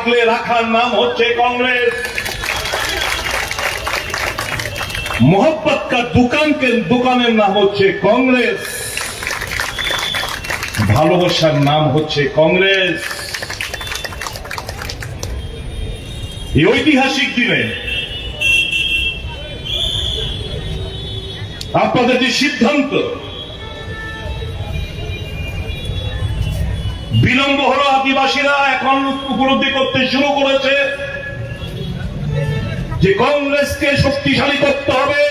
আগলে রাখার নাম হচ্ছে কংগ্রেস। मोहब्बत का দোকানের নাম হচ্ছে কংগ্রেস। ভালোবাসার নাম হচ্ছে কংগ্রেস। এই ঐতিহাসিক দিনে আপনাদের যে সিদ্ধান্ত, বিলম্ব হলো, আদিবাসীরা এখন উপলব্ধি করতে শুরু করেছে যে কংগ্রেসকে শক্তিশালী করতে হবে।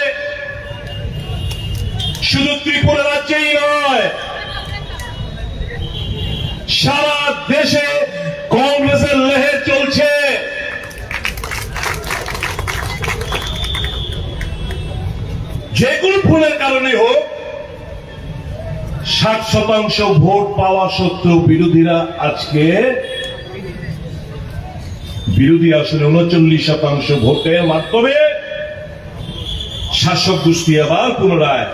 শুধু ত্রিপুরা রাজ্যেই নয়, সারা দেশে কংগ্রেসের লেহের চলছে। যে কোনো ভুলের কারণে হোক, 60% ভোট পাওয়া সত্ত্বেও বিরোধীরা আজকে বিরোধী আসলে 39% ভোটের মাধ্যমে শাসক গোষ্ঠী আবার পুনরায়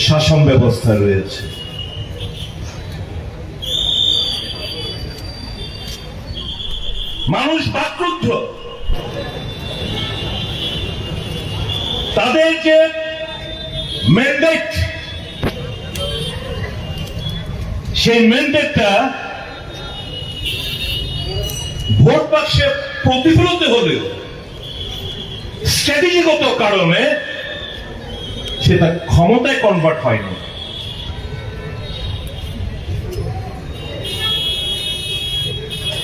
শাসন ব্যবস্থা রয়েছে। মানুষ বাকরুদ্ধ। তাদের যে ম্যান্ডেট, সেই ম্যান্ডেটটা ভোট বাক্সে প্রতিফলিত হলেও স্ট্র্যাটেজিগত কারণে সেটা ক্ষমতায় কনভার্ট হয়নি।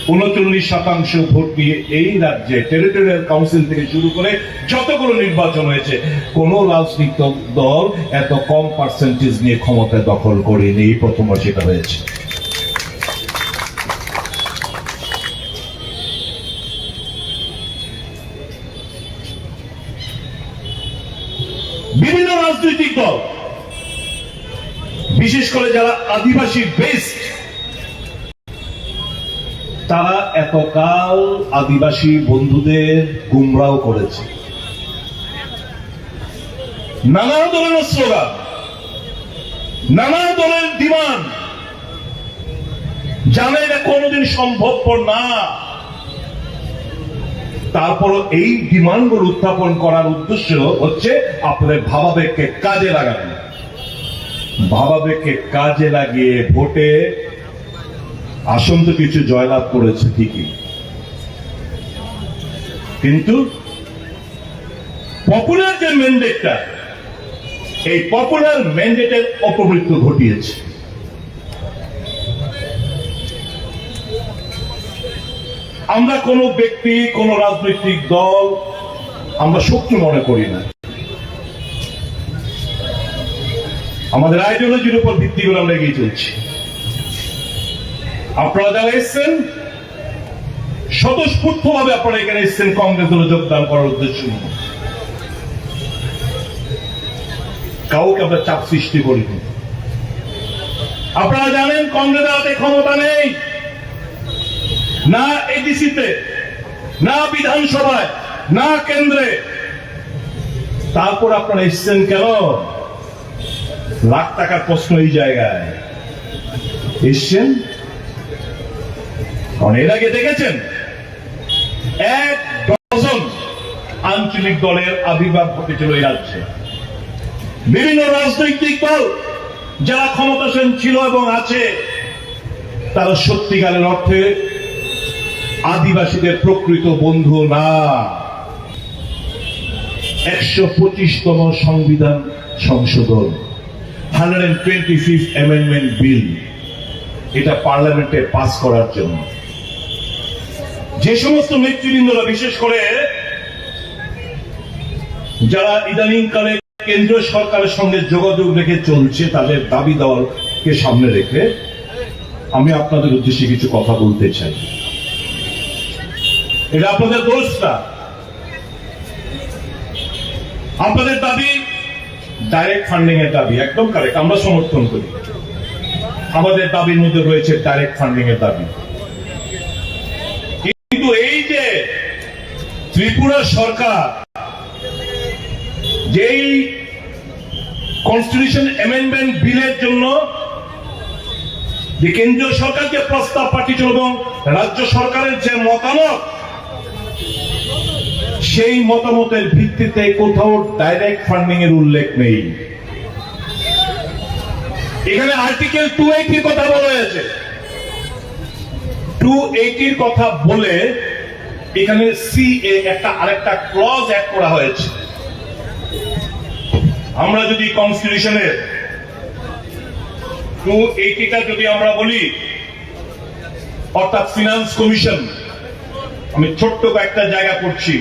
,39% ভোট দিয়ে এই রাজ্যে টেরিটোরিয়াল কাউন্সিল থেকে শুরু করে যতগুলো নির্বাচন হয়েছে, কোন রাজনৈতিক দল এত কম পার্সেন্টেজ নিয়ে ক্ষমতায় দখল করেনি। প্রথমবার সেটা হয়েছে। বিভিন্ন রাজনৈতিক দল, বিশেষ করে যারা আদিবাসী বেসড, তারা এতকাল আদিবাসী বন্ধুদের গুমরাও করেছে। নানা ধরনের স্লোগান, নানা ধরনের ডিমান্ড, জানে এটা কোনোদিন সম্ভবপর না। তারপরও এই ডিমান্ডগুলো উত্থাপন করার উদ্দেশ্য হচ্ছে আপনাদের ভাবাবেগকে কাজে লাগানো। ভাবাবেগকে কাজে লাগিয়ে ভোটে আসন তো কিছু জয়লাভ করেছে ঠিকই, কিন্তু পপুলার যে ম্যান্ডেটটা, এই পপুলার ম্যান্ডেটের অপমৃত্যু ঘটিয়েছে। আমরা কোন ব্যক্তি, কোন রাজনৈতিক দল আমরা শত্রু মনে করি না। আমাদের আইডিওলজির উপর ভিত্তি করে আমরা এগিয়ে চলছি। আপনারা যারা এসছেন, স্বতঃস্ফূর্ত ভাবে আপনারা এখানে এসছেন কংগ্রেস দলে যোগদান করার উদ্দেশ্য নিয়ে। কাউকে আমরা চাপ সৃষ্টি করিনি। আপনারা জানেন কংগ্রেসের হাতে ক্ষমতা নেই, না এডিসিতে, না বিধানসভায়, না কেন্দ্রে। তারপর আপনারা এসছেন কেন? লাখ টাকার প্রশ্ন এই জায়গায় এসছেন। কারণ এর আগে দেখেছেন 1 ডজন আঞ্চলিক দলের আবির্ভাব ঘটেছিল এই রাজ্যে। বিভিন্ন রাজনৈতিক দল যারা ক্ষমতাসীন ছিল এবং আছে, তারা সত্যিকারের অর্থে আদিবাসীদের প্রকৃত বন্ধু না। 125তম সংবিধান সংশোধন, 125th অ্যামেন্ডমেন্ট বিল, এটা পার্লামেন্টে পাস করার জন্য যে সমস্ত নেতৃবৃন্দরা, বিশেষ করে যারা ইদানিংকালে কেন্দ্রীয় সরকারের সঙ্গে যোগাযোগ রেখে চলছে, তাদের দাবি দেওয়াকে সামনে রেখে আমি আপনাদের উদ্দেশ্যে কিছু কথা বলতে চাই। এটা আপনাদের দোষ না। আপনাদের দাবি ডাইরেক্ট ফান্ডিং এর দাবি, একদম কারেক্ট, আমরা সমর্থন করি। আমাদের দাবির মধ্যে রয়েছে ডাইরেক্ট ফান্ডিং এর দাবি। কিন্তু এই যে ত্রিপুরা সরকার যেই কনস্টিটিউশন অ্যামেন্ডমেন্ট বিলের জন্য যে কেন্দ্রীয় সরকার যে প্রস্তাব পাঠিয়েছিল এবং রাজ্য সরকারের যে মতামত, সেই মতামতের ভিত্তিতে কোথাও ডাইরেক্ট ফান্ডিং এর উল্লেখ নেই। এখানে আর্টিকেল 280 কথা বলা হয়েছে। 280 কথা বলে এখানে সিএ একটা আরেকটা ক্লজ অ্যাড করা হয়েছে। আমরা যদি কনস্টিটিউশনের 280টা যদি আমরা বলি, অর্থাৎ ফিনান্স কমিশন, আমি ছোট্ট কয়েকটা জায়গা পড়ছি।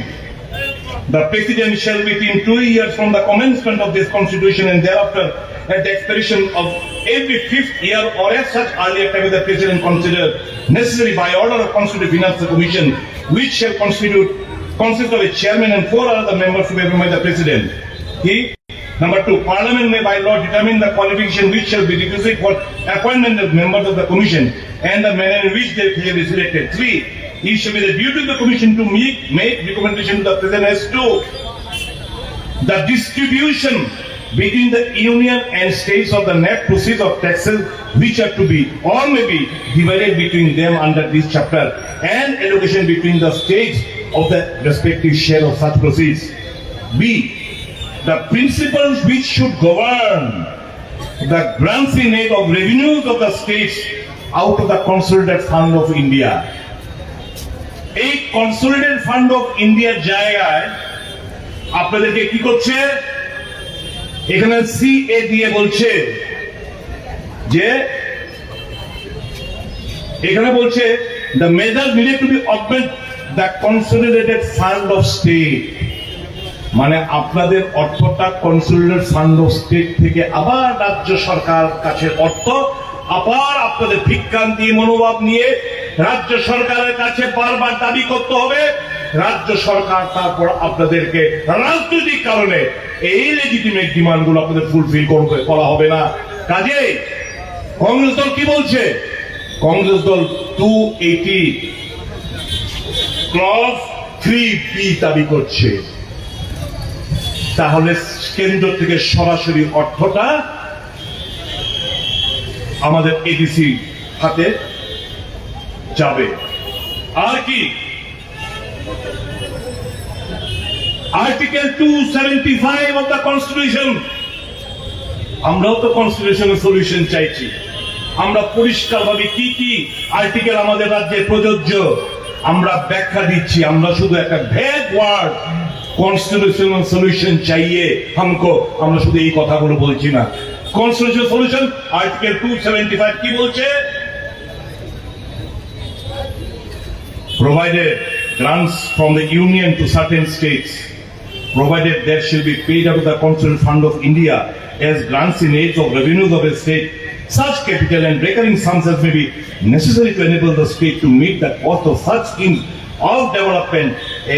The President shall within 2 years from the commencement of this Constitution and thereafter at the expiration of every 5th year or as such earlier time the President consider necessary by order of Constitutive Finance Commission, which shall consist of a chairman and 4 other members to be appointed by the President. Number 2, Parliament may by law determine the qualification which shall be requisite for appointment of members of the Commission and the manner in which they shall be selected. 3, it shall be the duty of the Commission to make recommendation to the President as to the distribution between the Union and states of the net proceeds of taxes which are to be or may be divided between them under this chapter, and allocation between the states of the respective share of such proceeds. B, the principles which should govern the grants in aid of revenues of the states out of the consolidated fund of India. এই consolidated fund of ইন্ডিয়ার জায়গায় আপনাদেরকে কি করছে, এখানে CA দিয়ে বলছে যে, এখানে বলছে the measures needed to be augment the consolidated fund of state, মানে আপনাদের অর্থটা কনসোলিডেটেড ফান্ড অফ স্টেট থেকে আবার রাজ্য সরকার কাছে অর্থ আবার আপনাদের ভিক্ষান্তি মনোভাব নিয়ে রাজ্য সরকারের কাছে বারবার দাবি করতে হবে। রাজ্য সরকার তারপর আপনাদেরকে রাজনৈতিক কারণে এই লেজিটিমেট ডিমান্ড গুলো আপনাদের ফুলফিল করা হবে না। কাজেই কংগ্রেস দল কি বলছে, কংগ্রেস দল 280 ক্লজ 3B দাবি করছে। তাহলে কেন্দ্র থেকে সরাসরি অর্থটা আমাদের এডিসি হাতে যাবে। আর কি, আর্টিকেল 275 অফ দ্য কনস্টিটিউশন, আমরাও তো কনস্টিটিউশনের সলিউশন চাইছি। আমরা পরিষ্কারভাবে কি কি আর্টিকেল আমাদের রাজ্যে প্রযোজ্য আমরা ব্যাখ্যা দিচ্ছি। আমরা শুধু একটা ভ্যাগ ওয়ার্ড কনস্টিটিউশনাল সলিউশন চাইয়ে হামকো, আমরা শুধু এই কথাগুলো বলছি না। কনস্টিটিউশনাল সলিউশন আর্টিকেল 275 কি বলছে, provided grants from the union to certain states, provided there shall be paid out of the consolidated fund of India as grants in aid of revenues of a state, such capital and recurring sums as may be necessary to enable the state to meet the cost of such schemes of development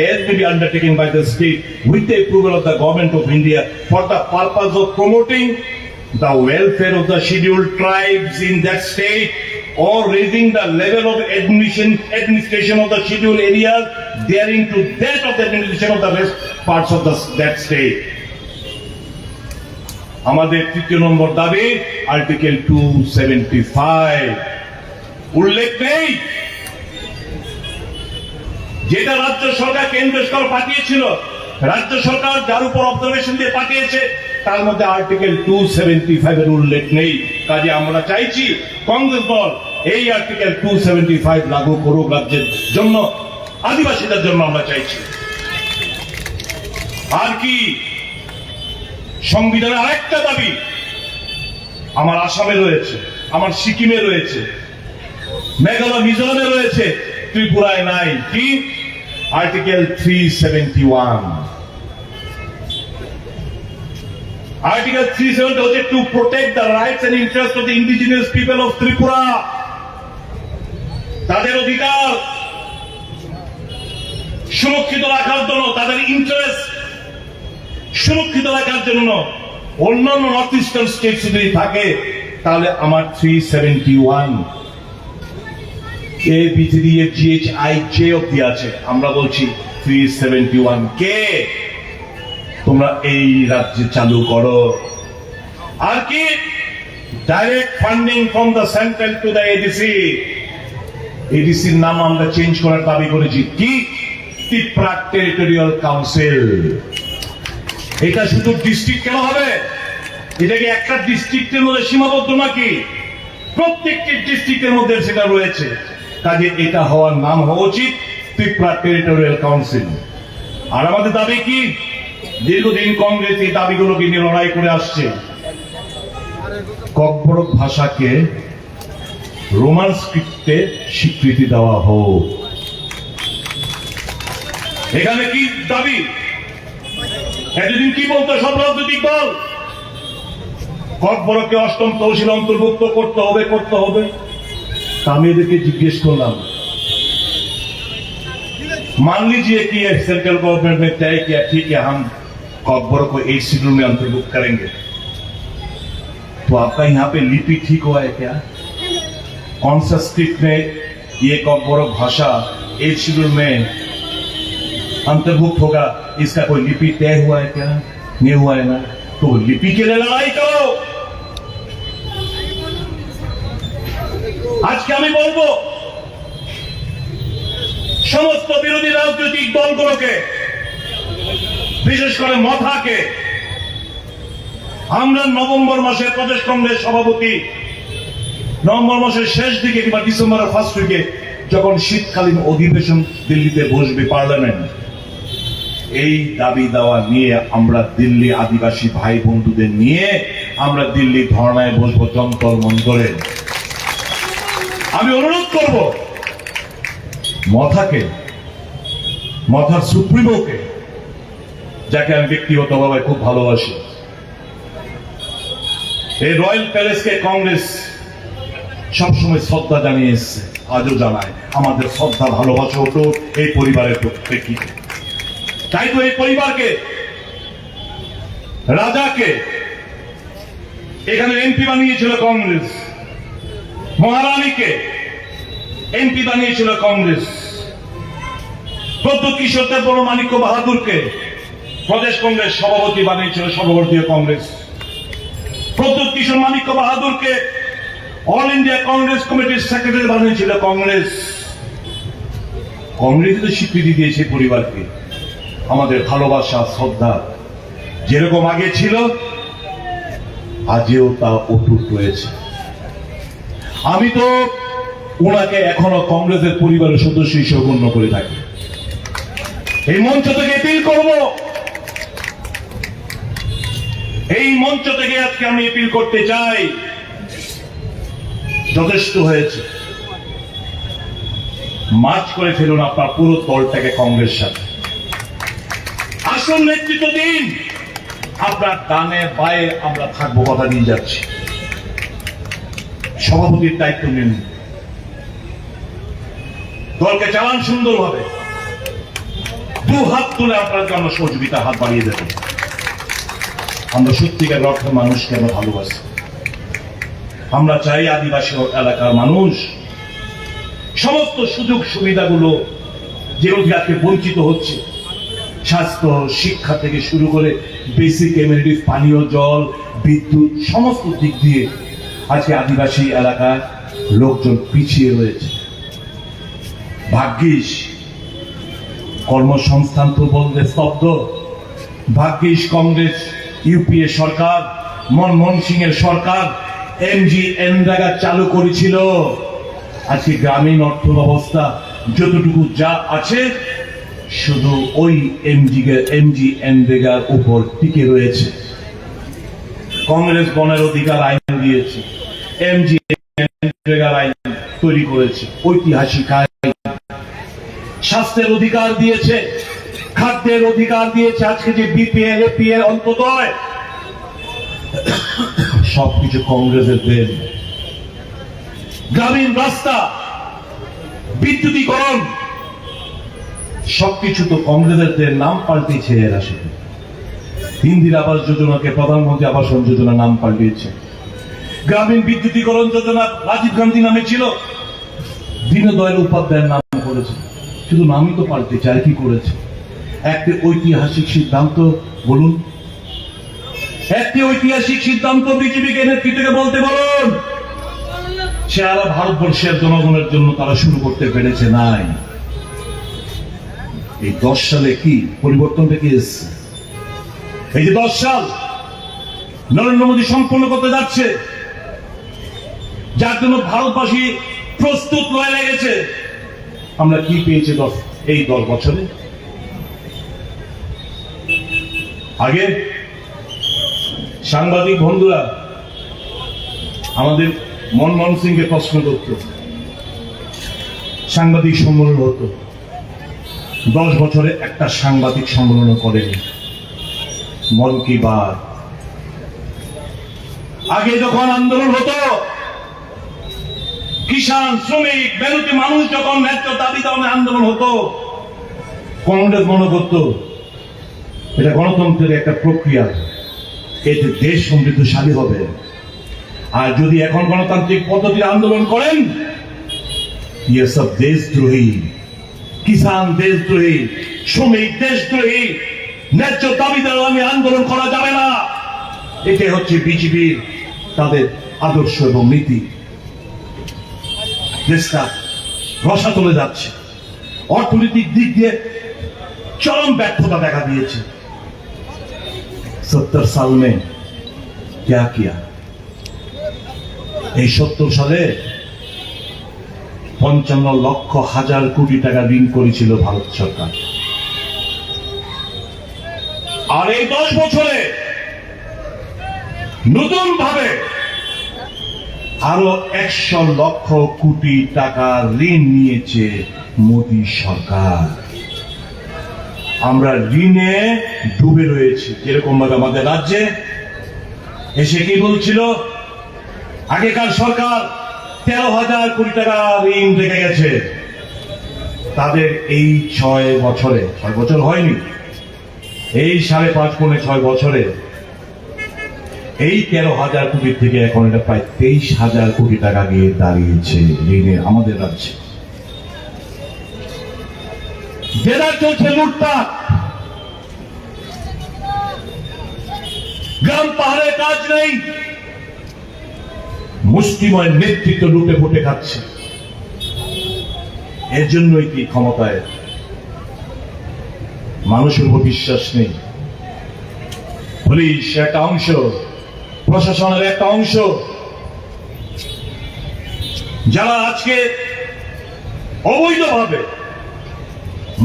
as may be undertaken by the state with the approval of the government of India for the purpose of promoting the welfare of the scheduled tribes in that state or raising the level of administration of the scheduled areas daring to that of the administration of the rest parts of that state. আমাদের 3 নম্বর দাবি article 275 উল্লেখ নেই, যেটা রাজ্য সরকার কেন্দ্র সরকার পাঠিয়েছিল, রাজ্য সরকার যার উপর অবজারভেশন দিয়ে পাঠিয়েছে তার মধ্যে আর্টিকেল 275 এর উল্লেখ নেই। কাজে আমরা চাইছি কংগ্রেস দল এই আর্টিকেল 275 লাগু করুক রাজ্যের জন্য, আদিবাসীদের জন্য আমরা চাইছি। আর কি, সংবিধানের আরেকটা দাবি আমার আসামে রয়েছে, আমার সিকিমে রয়েছে, মেঘালয় মিজোরামে রয়েছে, ত্রিপুরায় নাই। কি, আর্টিকেল 371। আর্টিকেল 370 হচ্ছে to protect the rights and interest of the indigenous people of Tripura, তাদের অধিকার সুরক্ষিত রাখার জন্য, তাদের ইন্টারেস্ট সুরক্ষিত রাখার জন্য। অন্যান্য নর্থ ইস্টার্ন স্টেট যদি থাকে তাহলে আমার 371 এ বিথি এর GHIJ অব্দি আছে, আমরা বলছি 371 কে তোমরা এই রাজ্যে চালু করো। আর কি, direct funding from the central to the ADC, এডিসির নাম আমরা চেঞ্জ করার দাবি করেছি। কি? Tripura territorial council. এটা শুধু ডিস্ট্রিক্ট কেন হবে? এটা কি একটা ডিস্ট্রিক্টের মধ্যে সীমাবদ্ধ নাকি? প্রত্যেকটি ডিস্ট্রিক্টের মধ্যে সেটা রয়েছে। কাজে এটা হওয়ার নাম হওয়া উচিত ত্রিপুরা টেরিটোরিয়াল কাউন্সিল। আর আমাদের দাবি কি? দীর্ঘদিন কংগ্রেস এই দাবিগুলোকে নিয়ে লড়াই করে আসছে। ককবরক ভাষাকে রোমান স্ক্রিপ্টে স্বীকৃতি দেওয়া হোক। এখানে কি দাবি? এতদিন কি বলতো সব রাজনৈতিক দল? ককবরককে অষ্টম তহসিল অন্তর্ভুক্ত করতে হবে। আমি এদেরকে জিজ্ঞেস করলাম, मान लीजिए कि सेंट्रल गवर्नमेंट ने तय किया ठीक है हम कॉकबोरो को 8 शेड्यूल में अंतर्भुक्त करेंगे, तो आपका यहाँ पे लिपि ठीक हुआ है क्या? कौन सा स्क्रिप्ट में ये कॉकबोरो भाषा 8 शेड्यूल में अंतर्भुक्त होगा, इसका कोई लिपि तय हुआ है क्या? नहीं हुआ है ना, तो लिपि के लिए लड़ाई करो। आज क्या मैं बोलबो সমস্ত বিরোধী রাজনৈতিক দলগুলোকে, বিশেষ করে মথাকে, আমরা নভেম্বর মাসের প্রদেশ কংগ্রেস সভাপতি নভেম্বর মাসের শেষ দিকে কিংবা ডিসেম্বরের ফার্স্ট উইকে যখন শীতকালীন অধিবেশন দিল্লিতে বসবে পার্লামেন্ট, এই দাবি দাওয়া নিয়ে আমরা দিল্লি আদিবাসী ভাই বন্ধুদের নিয়ে আমরা দিল্লি ধর্নায় বসবো যন্তর মন্তরে। আমি অনুরোধ করব মথার সুপ্রিমোকে, যাকে আমি ব্যক্তিগতভাবে খুব ভালোবাসি, এই রয়্যাল প্যালেসকে কংগ্রেস সবসময় শ্রদ্ধা জানিয়ে এসছে, আজও জানায়। আমাদের শ্রদ্ধা ভালোবাসা হতো এই পরিবারের প্রেক্ষিতে। তাই তো এই পরিবারকে, রাজাকে এখানে এমপি বানিয়েছিল কংগ্রেস, মহারানীকে এমপি বানিয়েছিল কংগ্রেস, প্রদ্যোৎ কিশোর দেববর্মা মাণিক্য বাহাদুরকে প্রদেশ কংগ্রেস সভাপতি বানিয়েছিল সর্বভারতীয় কংগ্রেস, প্রদ্যোৎ কিশোর মাণিক্য বাহাদুরকে অল ইন্ডিয়া কংগ্রেস কমিটির সেক্রেটারি বানিয়েছিল কংগ্রেস। কংগ্রেস তো স্বীকৃতি দিয়েছে পরিবারকে। আমাদের ভালোবাসা শ্রদ্ধা যেরকম আগে ছিল আজও তা অটুট রয়েছে। আমি তো ওনাকে এখনো কংগ্রেসের পরিবারের সদস্য হিসেবে গণ্য করে থাকি। এই মঞ্চ থেকে এপিল করব, এই মঞ্চ থেকে আজকে আমি এপিল করতে চাই, যথেষ্ট হয়েছে। মার্চ করে ফেলুন আপনার পুরো দলটাকে কংগ্রেস সাথে, আসল নেতৃত্ব দিন। আপনার ডানে বায়ে আমরা থাকবো, কথা দিয়ে যাচ্ছি। সভাপতির দায়িত্ব নিন, দলকে চালান সুন্দরভাবে। দু হাত তুলে আপনার জন্য সহযোগিতার হাত বাড়িয়ে দেবেন। আমরা সত্যিকার অর্থে মানুষকে আমরা ভালোবাসি। আমরা চাই আদিবাসী এলাকার মানুষ সমস্ত সুযোগ সুবিধাগুলো যেগুলো আজকে বঞ্চিত হচ্ছে, স্বাস্থ্য শিক্ষা থেকে শুরু করে বেসিক এমিনিটিস, পানীয় জল, বিদ্যুৎ, সমস্ত দিক দিয়ে আজকে আদিবাসী এলাকায় লোকজন পিছিয়ে রয়েছে। ভাগ্যিস কর্মসংস্থান তো বলতে স্তব্ধ। ভাগ্যিস কংগ্রেস ইউপিএ সরকার, মনমোহন সিং এর সরকার এমজিএনরেগা চালু করেছিল। আজকে গ্রামীণ অর্থ ব্যবস্থা যতটুকু যা আছে শুধু ওই এমজিএনরেগার উপর টিকে রয়েছে। কংগ্রেস বনের অধিকার আইন দিয়েছে, এমজিএনরেগার আইন তৈরি করেছে, ঐতিহাসিক আইন। স্বাস্থ্যের অধিকার দিয়েছে, খাদ্যের অধিকার দিয়েছে। আজকে যে বিপিএল, এপিএল, অন্তোদয় সবকিছু কংগ্রেসের দেন। গ্রামীণ রাস্তা, বিদ্যুতীকরণ সবকিছু তো কংগ্রেসের দেন। নাম পাল্টেছে এরা, শুধু ইন্দিরা আবাস যোজনাকে প্রধানমন্ত্রী আবাস যোজনা নাম পাল্টিয়েছে। গ্রামীণ বিদ্যুতীকরণ যোজনা রাজীব গান্ধী নামে ছিল, দীনদয়াল উপাধ্যায়ের নাম করেছে। শুধু নামই তো পাল্টেছে, আর কি করেছে? একটি ঐতিহাসিক সিদ্ধান্ত বলুন, একটি ঐতিহাসিক সিদ্ধান্ত বিজেপিকে নেতৃত্বকে বলতে বলুন। সারা ভারতবর্ষের জনগণের জন্য তারা শুরু করতে পেরেছে নাই। এই 10 সালে কি পরিবর্তনটা কি এসেছে? এই যে 10 সাল নরেন্দ্র মোদী সম্পন্ন করতে যাচ্ছে, যার জন্য ভারতবাসী প্রস্তুত হয়ে লেগেছে, আমরা কি পেয়েছি এই 10 বছরে? আগে সাংবাদিক বন্ধুরা আমাদের মনমোহন সিংকে প্রশ্ন করত, সাংবাদিক সম্মেলন হতো, 10 বছরে একটা সাংবাদিক সম্মেলন করেনি। মন কি বাত। আগে যখন আন্দোলন হতো, কিষাণ, শ্রমিক, মেহনতি মানুষ যখন ন্যায্য দাবি দামে আন্দোলন হতো, কংগ্রেস মনে করত এটা গণতন্ত্রের একটা প্রক্রিয়া, এতে দেশ সমৃদ্ধশালী হবে। আর যদি এখন গণতান্ত্রিক পদ্ধতির আন্দোলন করেন, ইয়ে সব দেশদ্রোহী, কিষাণ দেশদ্রোহী, শ্রমিক দেশদ্রোহী, ন্যায্য দাবি দামে আন্দোলন করা যাবে না। এটাই হচ্ছে বিজেপির তাদের আদর্শ এবং নীতি। দেশটা রসাতলে যাচ্ছে, অর্থনৈতিক দিক দিয়ে চরম ব্যর্থতা দেখা দিয়েছে। 70 সাল মে क्या किया? এই 70 সালে 55 লক্ষ হাজার কোটি টাকা ঋণ করেছিল ভারত সরকার। আর এই 10 বছরে নতুন ভাবে আরো 100 লক্ষ কোটি টাকা ঋণ নিয়েছে মোদী সরকার। আমরা ঋণে ডুবে রয়েছি। যেরকম ভাবে আমাদের রাজ্যে এসে কি বলছিল, আগেকার সরকার 13,000 কোটি টাকা ঋণ রেখে গেছে। তাদের এই 6 বছরে, 6 বছর হয়নি, এই 5.5 বছরে এই 13,000 কোটি থেকে এখন এটা প্রায় 23,000 কোটি টাকা গিয়ে দাঁড়িয়েছে ঋণে আমাদের রাজ্যে। যেটা চলছে লুটপাট, গ্রাম পাহাড়ে কাজ নেই, মুষ্টিময় নেতৃত্ব লুটে ফুটে খাচ্ছে। এর জন্যই কি ক্ষমতায় মানুষের উপর বিশ্বাস নেই। পুলিশ একটা অংশ, প্রশাসনের একটা অংশ, যারা আজকে অবৈধভাবে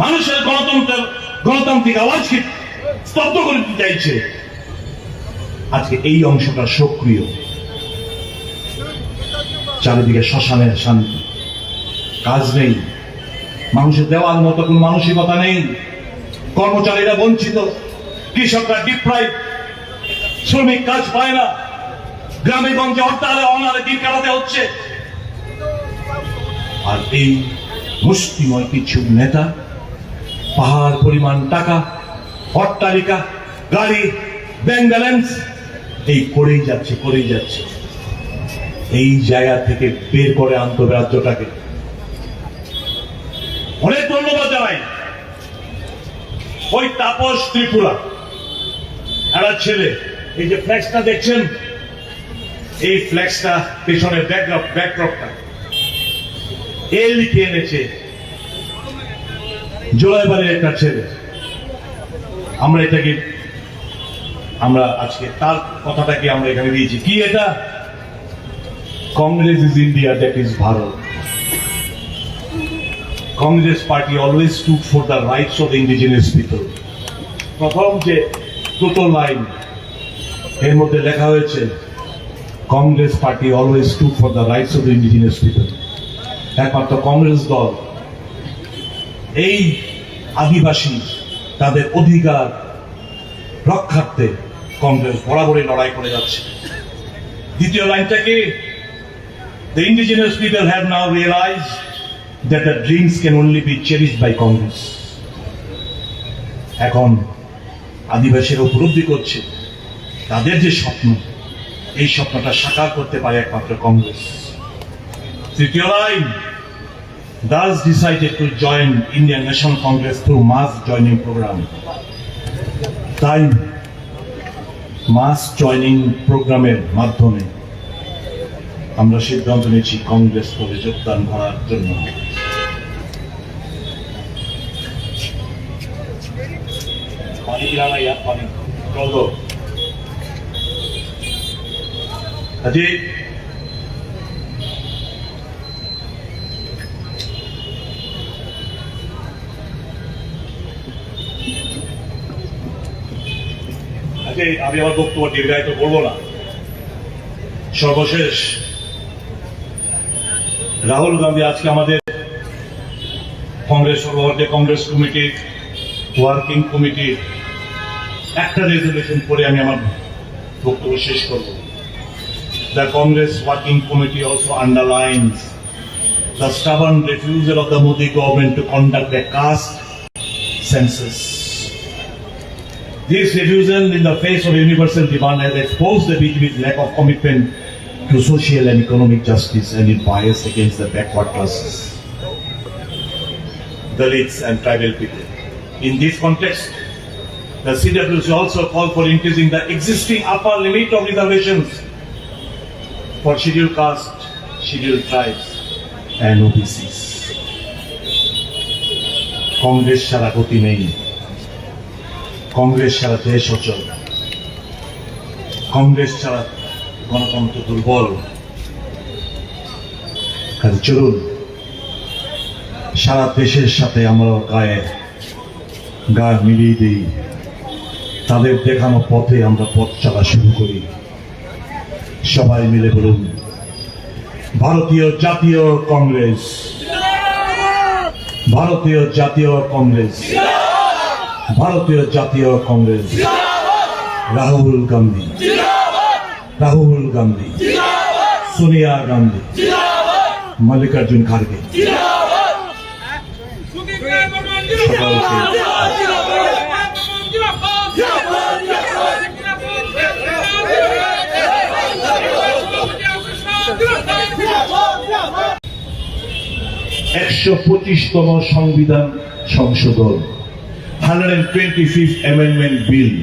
মানুষের গণতান্ত্রিক আওয়াজকে স্তব্ধ করে দিতে চাইছে, আজকে এই অংশটা সক্রিয়। চারিদিকে শ্মশানের শান্তি, কাজ নেই, মানুষের দেওয়ার মতো কোন মানসিকতা নেই, কর্মচারীরা বঞ্চিত, কৃষকরা ডিপ্রাইভ, শ্রমিক কাজ পায় না, গ্রামে গঞ্জে হরতালে অনারে দিন কাটাতে হচ্ছে। আর এই মুষ্টিময় কিছু নেতা পাহাড় পরিমাণ টাকা, অট্টালিকা, গাড়ি, ব্যাংক ব্যালেন্স এই করেই যাচ্ছে। এই জায়গা থেকে বের করে আনতে হবে রাজ্যটাকে। অনেক ধন্যবাদ জানাই ওই তাপস ত্রিপুরা একটা ছেলে, এই যে ফ্ল্যাক্সটা দেখছেন, এই ফ্ল্যাক্সটা পেছনের ব্যাকড্রপটা এ লিখে এনেছে জোলাইবাড়ির একটা ছেলে। আমরা আজকে তার কথাটাকে আমরা এখানে দিয়েছি। কি এটা? Congress is India, that is Bharat. Congress party always stood for the rights of the indigenous people. প্রথম যে দুটো লাইন এর মধ্যে লেখা হয়েছে, Congress party always stood for the rights of the indigenous people. একমাত্র কংগ্রেস দল এই আদিবাসী তাদের অধিকার রক্ষার্থে কংগ্রেস বরাবরই লড়াই করে যাচ্ছে। দ্বিতীয় লাইনটা কি? The indigenous people have now realized that the dreams can only be cherished by Congress. এখন আদিবাসীরা উপলব্ধি করছে তাদের যে স্বপ্ন, এই স্বপ্নটা সাকার করতে পারে একমাত্র কংগ্রেস। তৃতীয় line, thus decided to join Indian National Congress through mass joining program. তাই মাস জয়নিং প্রোগ্রামের মাধ্যমে আমরা সিদ্ধান্ত নিয়েছি কংগ্রেস করে যোগদান করার জন্য। পানি পিলানা ইয়ার পানি জল দো। আজি আমি আমার বক্তব্য দীর্ঘায়িত করবো না। সর্বশেষ রাহুল গান্ধী আজকে আমাদের কংগ্রেস সর্বভারতীয় কংগ্রেস কমিটির ওয়ার্কিং কমিটির একটা রেজলিউশন করে আমি আমার বক্তব্য শেষ করব। The Congress Working Committee also underlines the stubborn refusal of the Modi government to conduct a caste census. This refusal in the face of universal demand has exposed the BJP's lack of commitment to social and economic justice and its bias against the backward classes, Dalits and tribal people. In this context, the CWC also called for increasing the existing upper limit of reservations for scheduled caste, scheduled tribes and OBCs. Congress ছাড়া গতি নেই, কংগ্রেস ছাড়া দেশ অচল, কংগ্রেস ছাড়া গণতন্ত্র দুর্বল। কাজে চলুন সারা দেশের সাথে আমরা গা মিলিয়ে দিই, তাদের দেখানো পথে আমরা পথ চলা শুরু করি। সবাই মিলে বলুন, ভারতীয় জাতীয় কংগ্রেস, ভারতীয় জাতীয় কংগ্রেস, ভারতীয় জাতীয় কংগ্রেস। রাহুল গান্ধী, রাহুল গান্ধী, সোনিয়া গান্ধী, মল্লিকার্জুন খাড়গে। একশো 25তম সংবিধান সংশোধন 125th অ্যামেন্ডমেন্ট বিল,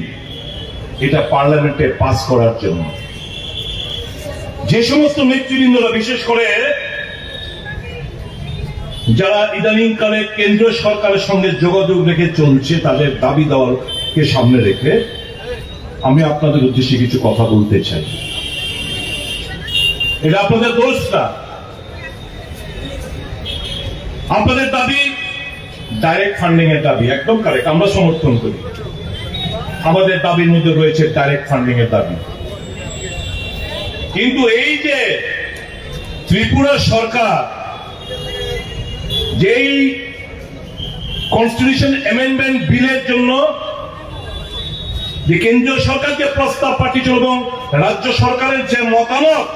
এটা পার্লামেন্টে পাস করার জন্য যে সমস্ত নেতৃবৃন্দরা, বিশেষ করে যারা ইদানিংকালে কেন্দ্রীয় সরকারের সঙ্গে যোগাযোগ রেখে চলছে, তাদের দাবি দেওয়াকে সামনে রেখে আমি আপনাদের উদ্দেশ্যে কিছু কথা বলতে চাই। এটা আপনাদের দোষ না, আপনাদের দাবি ডাইরেক্ট ফান্ডিং এর দাবি, একদম কারেক্ট, আমরা সমর্থন করি। আমাদের দাবির মধ্যে রয়েছে ডাইরেক্ট ফান্ডিং এর দাবি। কিন্তু এই যে ত্রিপুরা সরকার যেই কনস্টিটিউশন অ্যামেন্ডমেন্ট বিলের জন্য যে কেন্দ্রীয় সরকার যে প্রস্তাব পাঠিয়েছিল এবং রাজ্য সরকারের যে মতামত,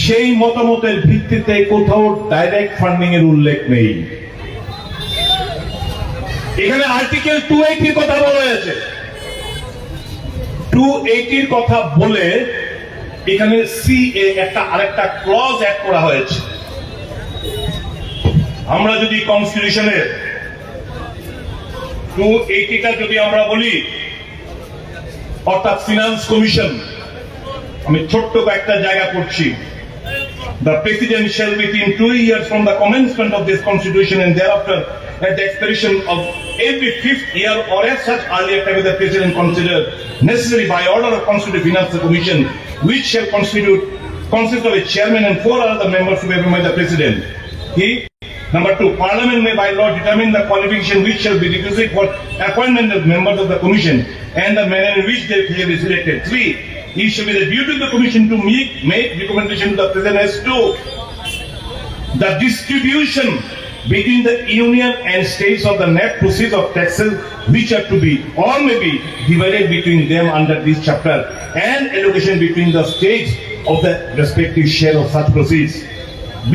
সেই মতামতের ভিত্তিতে কোথাও ডাইরেক্ট ফান্ডিং এর উল্লেখ নেই। এখানে আর্টিকেল 280 কথা বলা হয়েছে, 280 কথা বলে এখানে সিএ একটা আরেকটা ক্লজ অ্যাড করা হয়েছে। আমরা যদি কনস্টিটিউশনের 280টা যদি আমরা বলি, অর্থাৎ ফিনান্স কমিশন, আমি ছোট্ট কয়েকটা জায়গা করছি। The President shall within 2 years from the commencement of this Constitution and thereafter at the expiration of every 5th year or as such earlier time the President consider necessary by order of Constitutional Finance Commission, which shall consist of a chairman and 4 other members to be appointed by the President. Number 2, Parliament may by law determine the qualification which shall be requisite for appointment of members of the Commission and the manner in which they shall be selected. 3, it shall be the duty of the Commission to make recommendation to the President as to the distribution between the Union and states of the net proceeds of taxes which are to be or may be divided between them under this chapter, and allocation between the states of the respective share of such proceeds. B,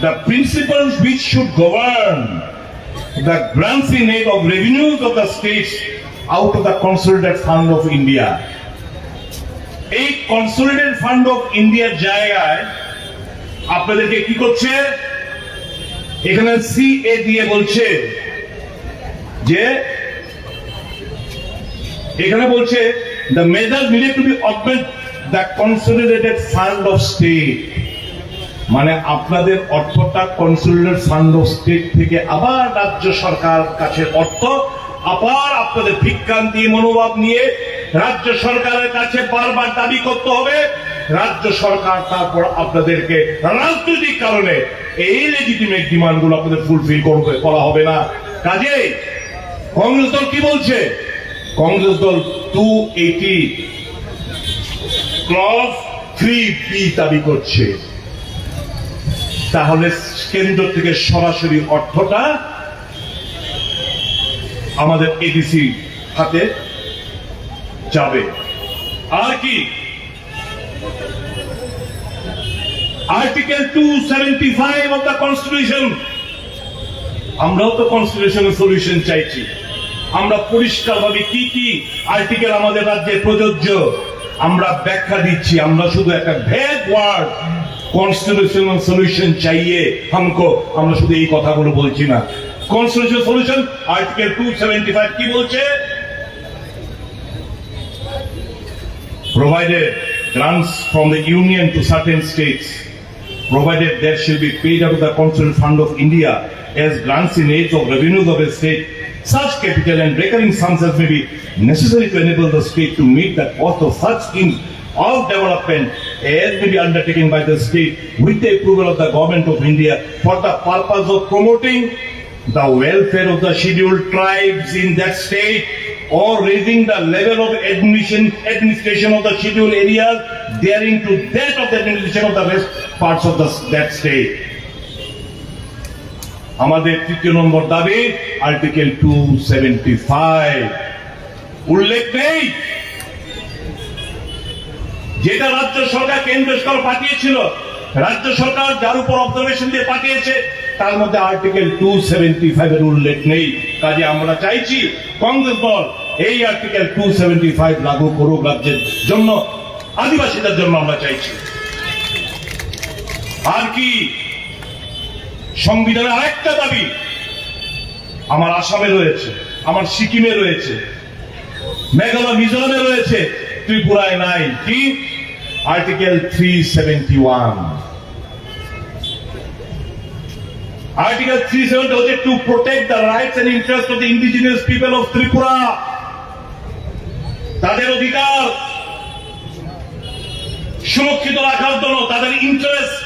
the principles which should govern the granting of revenues of the states out of the consolidated fund of India. এই consolidated fund of ইন্ডিয়ার জায়গায় আপনাদেরকে কি করছে, এখানে CA দিয়ে বলছে যে, এখানে বলছে the measures needed to be the consolidated fund of state, মানে আপনাদের অর্থটা কনসলিডেটেড ফান্ড অফ স্টেট থেকে আবার রাজ্য সরকার কাছে অর্থ আবার আপনাদের ভিক্ষান্তি মনোভাব নিয়ে রাজ্য সরকারের কাছে বারবার দাবি করতে হবে। রাজ্য সরকার তারপর আপনাদেরকে রাজনৈতিক কারণে এই লেজিটিমেট ডিমান্ড গুলো আপনাদের ফুলফিল করা হবে না। কাজে কংগ্রেস দল কি বলছে? কংগ্রেস দল 280 ক্লজ 3B দাবি করছে। তাহলে কেন্দ্র থেকে সরাসরি অর্থটা আমাদের এডিসি হাতে যাবে। আর কি আর্টিকেল 275 অফ দ্য কনস্টিটিউশন, আমরাও তো কনস্টিটিউশনের সলিউশন চাইছি। আমরা পরিষ্কার ভাবে কি কি আর্টিকেল আমাদের রাজ্যে প্রযোজ্য আমরা ব্যাখ্যা দিচ্ছি। আমরা শুধু একটা ভ্যাগ ওয়ার্ড কনস্টিটিউশনাল সলিউশন চাইয়ে হামকো, আমরা শুধু এই কথাগুলো বলছি না। কনস্টিটিউশনাল সলিউশন আর্টিকেল 275 কি বলছে? Provided grants from the union to certain states, provided there shall be paid out of the Constitutional Fund of India as grants in aid of revenues of a state, such capital and recurring sums as may be necessary to enable the state to meet the cost of such schemes of development as may be undertaken by the state with the approval of the Government of India for the purpose of promoting the welfare of the scheduled tribes in that state or raising the level of administration of the scheduled areas daring to that of the administration of the rest parts of that state. আমাদের তৃতীয় নম্বর দাবি article 275 উল্লেখ নেই যেটা রাজ্য সরকার কেন্দ্র সরকার পাঠিয়েছিল। রাজ্য সরকার যার উপর অবজারভেশন দিয়ে পাঠিয়েছে তার মধ্যে আর্টিকেল 275 এর উল্লেখ নেই। কাজে আমরা চাইছি কংগ্রেস দল এই আর্টিকেল 275 লাগু করুক রাজ্যের জন্য, আদিবাসীদের জন্য আমরা চাইছি। আর কি সংবিধানের আরেকটা দাবি আমার আসামে রয়েছে, আমার সিকিমে রয়েছে, মেঘালয় মিজোরামে রয়েছে, ত্রিপুরায় নাই। কি? আর্টিকেল 371। Article 370 হচ্ছে to protect the rights and interests of the indigenous people of Tripura, তাদের অধিকার সুরক্ষিত রাখার জন্য, তাদের ইন্টারেস্ট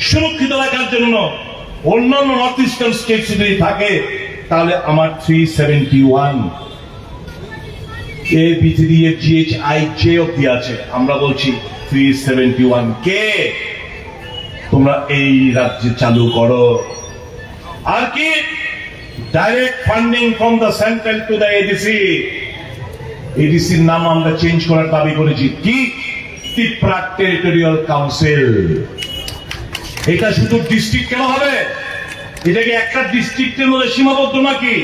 সুরক্ষিত রাখার জন্য। অন্যান্য নর্থ ইস্টার্ন স্টেট যদি থাকে তাহলে আমার 371 ABCDFGHIJ অব্দি আছে। আমরা বলছি 371 কে তোমরা এই রাজ্যে চালু করো। আর কি? Direct funding from the central to the ADC. এডিসির নাম আমরা চেঞ্জ করার দাবি করেছি। কি? Tripura territorial council. এটা শুধু ডিস্ট্রিক্ট কেন হবে? এটা কি একটা ডিস্ট্রিক্টের মধ্যে সীমাবদ্ধ নাকি?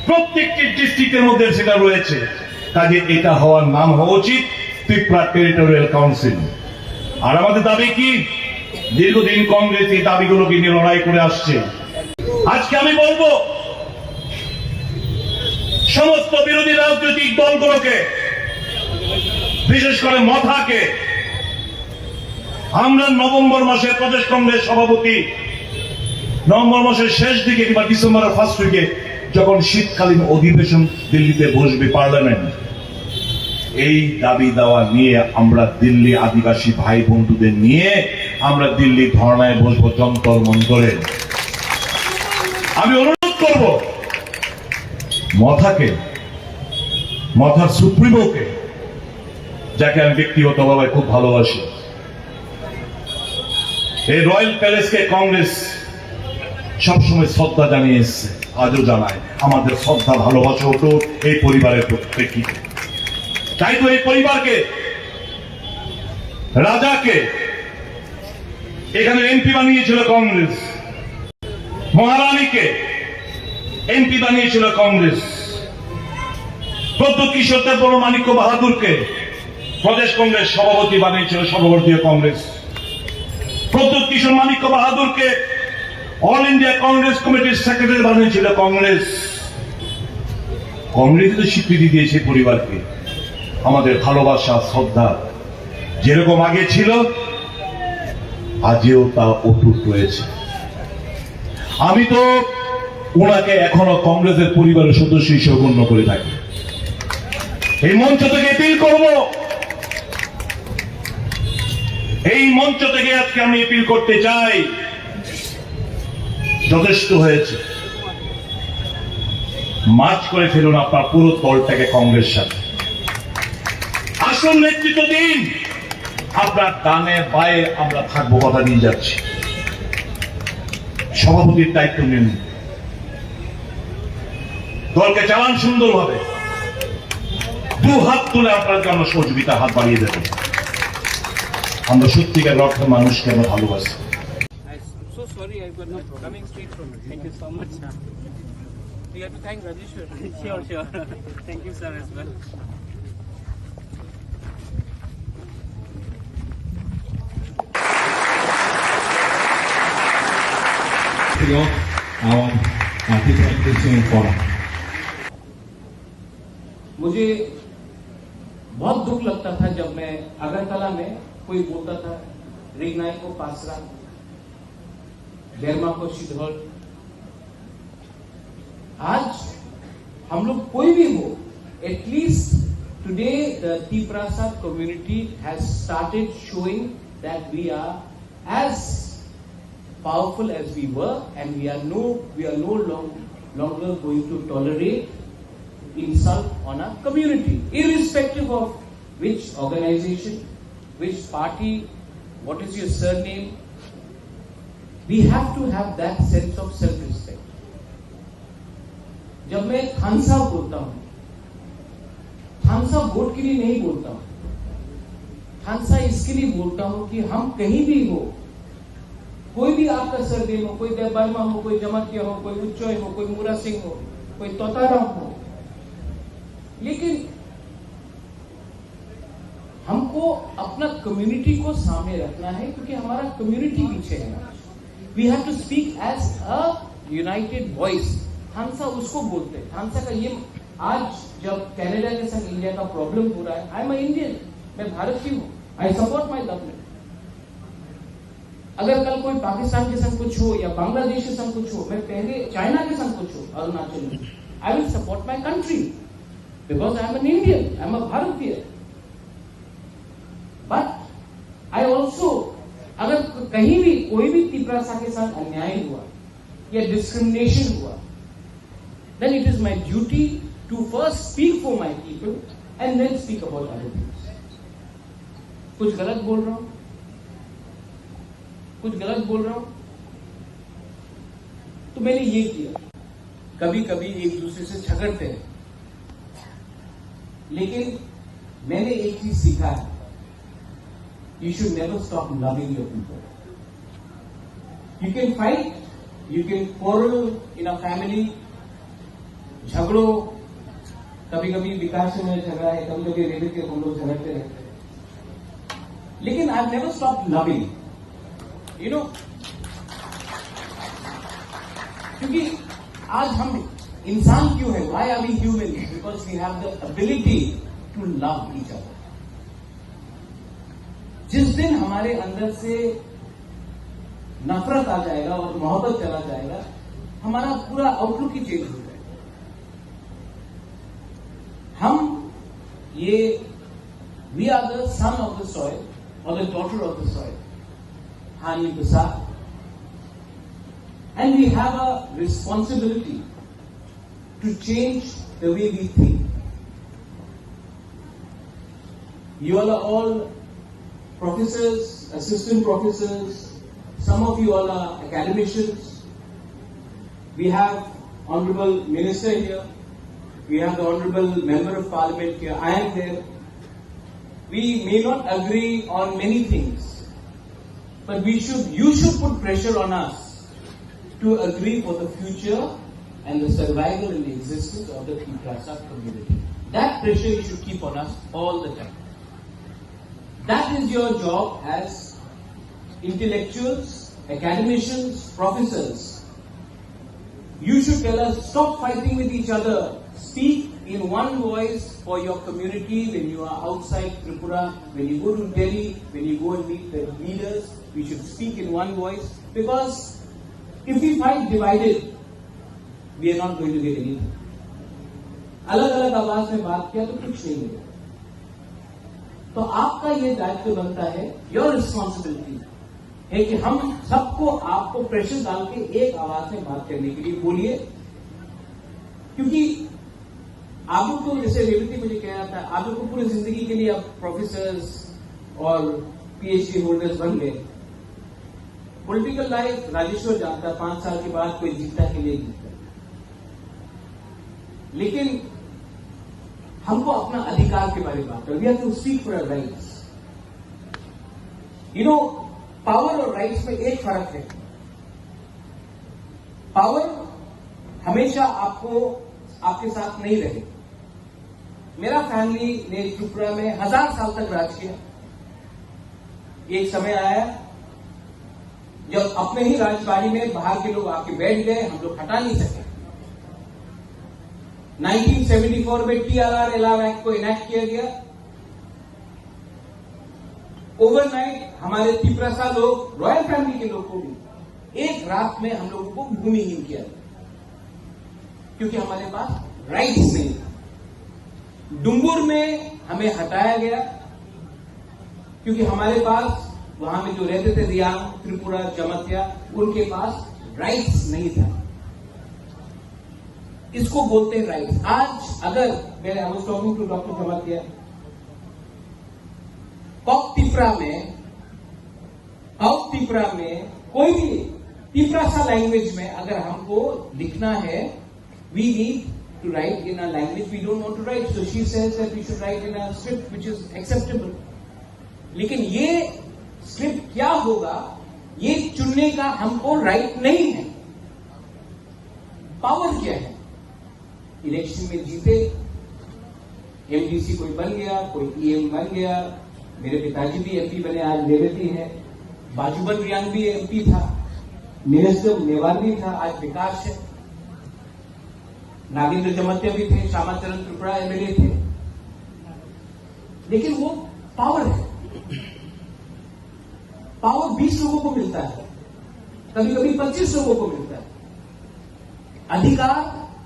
প্রত্যেকটি ডিস্ট্রিক্টের মধ্যে সেটা রয়েছে। কাজে এটা হওয়ার নাম হওয়া উচিত ত্রিপুরা টেরিটোরিয়াল কাউন্সিল। আর আমাদের দাবি কি? দীর্ঘদিন কংগ্রেস এই দাবিগুলোকে নিয়ে লড়াই করে আসছে। আজকে আমি বলবো সমস্ত বিরোধী রাজনৈতিক দলগুলোকে, বিশেষ করে মথাকে, আমরা নভেম্বর মাসে প্রদেশ কংগ্রেস সভাপতি নভেম্বর মাসের শেষ দিকে কিংবা ডিসেম্বরের ফার্স্ট উইকে যখন শীতকালীন অধিবেশন দিল্লিতে বসবে পার্লামেন্ট, এই দাবি দেওয়া নিয়ে আমরা দিল্লি আদিবাসী ভাই বন্ধুদের নিয়ে আমরা দিল্লি ধর্নায় বসবো যন্তর মন্তরে। আমি অনুরোধ করব মথাকে, মথার সুপ্রিমোকে, যাকে আমি ব্যক্তিগতভাবে খুব ভালোবাসি, এই রয়্যাল প্যালেসকে কংগ্রেস সবসময় শ্রদ্ধা জানিয়ে এসছে, আজও জানায়। আমাদের শ্রদ্ধা ভালোবাসা হতো এই পরিবারের প্রেক্ষিতে। তাই তো এই পরিবারকে, রাজাকে এখানে এমপি বানিয়েছিল কংগ্রেস, মহারানীকে এমপি বানিয়েছিল কংগ্রেস, প্রদ্যোৎ কিশোর দেববর্মা মাণিক্য বাহাদুরকে প্রদেশ কংগ্রেস সভাপতি বানিয়েছিল সর্বভারতীয় কংগ্রেস, প্রদ্যোৎ কিশোর মাণিক্য বাহাদুরকে অল ইন্ডিয়া কংগ্রেস কমিটির সেক্রেটারি বানিয়েছিল কংগ্রেস। কংগ্রেস তো স্বীকৃতি দিয়েছে পরিবারকে। আমাদের ভালোবাসা, শ্রদ্ধা যেরকম আগে ছিল আজও তা অটুট রয়েছে। আমি তো ওনাকে এখনো কংগ্রেসের পরিবারের সদস্য হিসেবে গণ্য করে থাকি। এই মঞ্চ থেকে অ্যাপিল করব, এই মঞ্চ থেকে আজকে আমি অ্যাপিল করতে চাই, যথেষ্ট হয়েছে। মার্চ করে ফেলুন আপনার পুরো দলটাকে কংগ্রেস সাথে, আসল নেতৃত্ব দিন। আপনার ডানে বায়ে আমরা থাকবো, কথা দিয়ে যাচ্ছি। সভাপতির দায়িত্ব নিন, দলকে চালান সুন্দরভাবে। দু হাত তুলে আপনাকে আমরা সহযোগিতা হাত বাড়িয়ে দেব। আমরা সত্যিকার অর্থে মানুষকে আমরা ভালোবাসি। So sorry, I got no coming straight from it. Thank you so much. We have to thank Rajeshwar. Sure. Thank you, sir, as well. Our participation forum. मुझे बहुत दुख लगता था जब मैं अगरतला में कोई बोलता था रिगनाई को पासरा, डेरमा को शिधौल। आज हम लोग कोई भी हो, at least today the Tiprasa community has started showing that we are as powerful as we were, and we are no longer going to tolerate insult on our community, irrespective of which organization, which party, what is your surname. We have to have that sense of self-respect. जब मैं खानसा बोलता हूं, खानसा vote के लिए नहीं बोलता हूं, खानसा इसके लिए बोलता हूं कि हम कहीं भी हो, कोई भी आपका सरनेम हो, कोई देवबर्मा हो, कोई जमातिया हो, कोई उच्चोय हो, कोई मूरा सिंह हो, कोई तोताराम हो, लेकिन हमको अपना कम्युनिटी को सामने रखना है, क्योंकि हमारा कम्युनिटी पीछे है। We have to speak as a united voice. खानसा उसको बोलते हैं। खानसा का ये आज जब कनाडा के संग इंडिया का प्रॉब्लम हो रहा है, आई एम अ इंडियन, मैं भारत की हूं, आई सपोर्ट माई गवर्नमेंट। अगर कल कोई पाकिस्तान के संग कुछ हो या बांग्लादेश के संग कुछ हो, मैं पहले चाइना के संग कुछ हो, अरुणाचल में, I will support my country because I am an Indian, I am a भारतीय। बट आई ऑल्सो, अगर कहीं भी कोई भी तिपरासा के साथ अन्याय हुआ या डिस्क्रिमिनेशन हुआ, then it is my duty to first speak for my people and then speak about other things. कुछ गलत बोल रहा हूं, तो मैंने ये किया। कभी कभी एक दूसरे से झगड़ते हैं, लेकिन मैंने एक चीज सीखा है, you should never stop loving your people. You can fight, you can quarrel in a family, झगड़ो, कभी कभी विकास में झगड़ा है, कभी कभी रेलवे के हम लोग झगड़ते रहते हैं, लेकिन I have never stop loving, you know, क्योंकि आज हम इंसान क्यों है, why are we human, because we have the ability to love each other. जिस दिन हमारे अंदर से नफरत आ जाएगा और मोहब्बत चला जाएगा, हमारा पूरा आउटलुक ही चेंज हो जाएगा। हम ये we are the son of the soil और the daughter of the soil, हानि प्रसाद, and we have a responsibility to change the way we think. You all are all professors, assistant professors, some of you all are academicians. We have Honorable Minister here. We have the Honorable Member of Parliament here. I am there. We may not agree on many things, but you should put pressure on us to agree for the future and the survival and the existence of the Tiprasa community. That pressure you should keep on us all the time. That is your job as intellectuals, academicians, professors. You should tell us, stop fighting with each other, speak in one voice for your community when you are outside Tripura, when you go to Delhi, when you go and meet the leaders, we should speak in one voice, because if we fight divided, we are not going to get anything. अलग अलग आवाज में बात किया तो कुछ नहीं मिलेगा। तो आपका ये दायित्व बनता है, योर रिस्पॉन्सिबिलिटी है कि हम सबको आपको प्रेशर डाल के एक आवाज में बात करने के लिए बोलिए, क्योंकि आप लोग तो जैसे रेवती मुझे कह रहा था, आप लोग को पूरी जिंदगी के लिए अब प्रोफेसर्स और पीएचडी होल्डर्स बन गए। पॉलिटिकल लाइफ राजेश्वर जानता है, 5 साल के बाद कोई जीतता के लिए जीतता, लेकिन हमको अपना अधिकार के बारे में बात करें। We have to speak for our rights. You know, power और राइट्स में एक फर्क है। पावर हमेशा आपको आपके साथ नहीं रहे। मेरा फैमिली ने त्रिपुरा में 1000 साल तक राज किया। एक समय आया जब अपने ही राजबाड़ी में बाहर के लोग आके बैठ गए, हम लोग हटा नहीं सके। 1974 में TRR LR एक्ट को इनैक्ट किया गया। ओवरनाइट हमारे त्रिपुरा लोग, रॉयल फैमिली के लोग को भी एक रात में हम लोगों को भूमिहीन किया गया, क्योंकि हमारे पास राइट्स नहीं था। डुम्बुर में हमें हटाया गया क्योंकि हमारे पास वहां में जो रहते थे रियांग, त्रिपुरा, जमत्या, उनके पास राइट्स नहीं था। इसको बोलते हैं राइट्स। आज अगर मैं I was talking to doctor Jamatya, कॉक त्रिपुरा में कोई भी त्रिपुरा लैंग्वेज में अगर हमको लिखना है, we need to write in a language we don't want to write. So she says that we should write in a script which is acceptable. लेकिन ये स्क्रिप्ट क्या होगा, ये चुनने का हमको राइट नहीं है। पावर क्या है? इलेक्शन में जीते, एमडीसी कोई बन गया, कोई ईएम बन गया। मेरे पिताजी भी एमपी बने, आज रेवती है। बाजूबन रियांग भी एमपी था, मिनिस्टर मेवार भी था, आज विकास है। नागेंद्र जमत्या भी थे, श्यामाचरण त्रिपुरा एमएलए थे। लेकिन वो पावर है। पावर 20 लोगों को मिलता है, कभी कभी 25 लोगों को मिलता है। अधिकार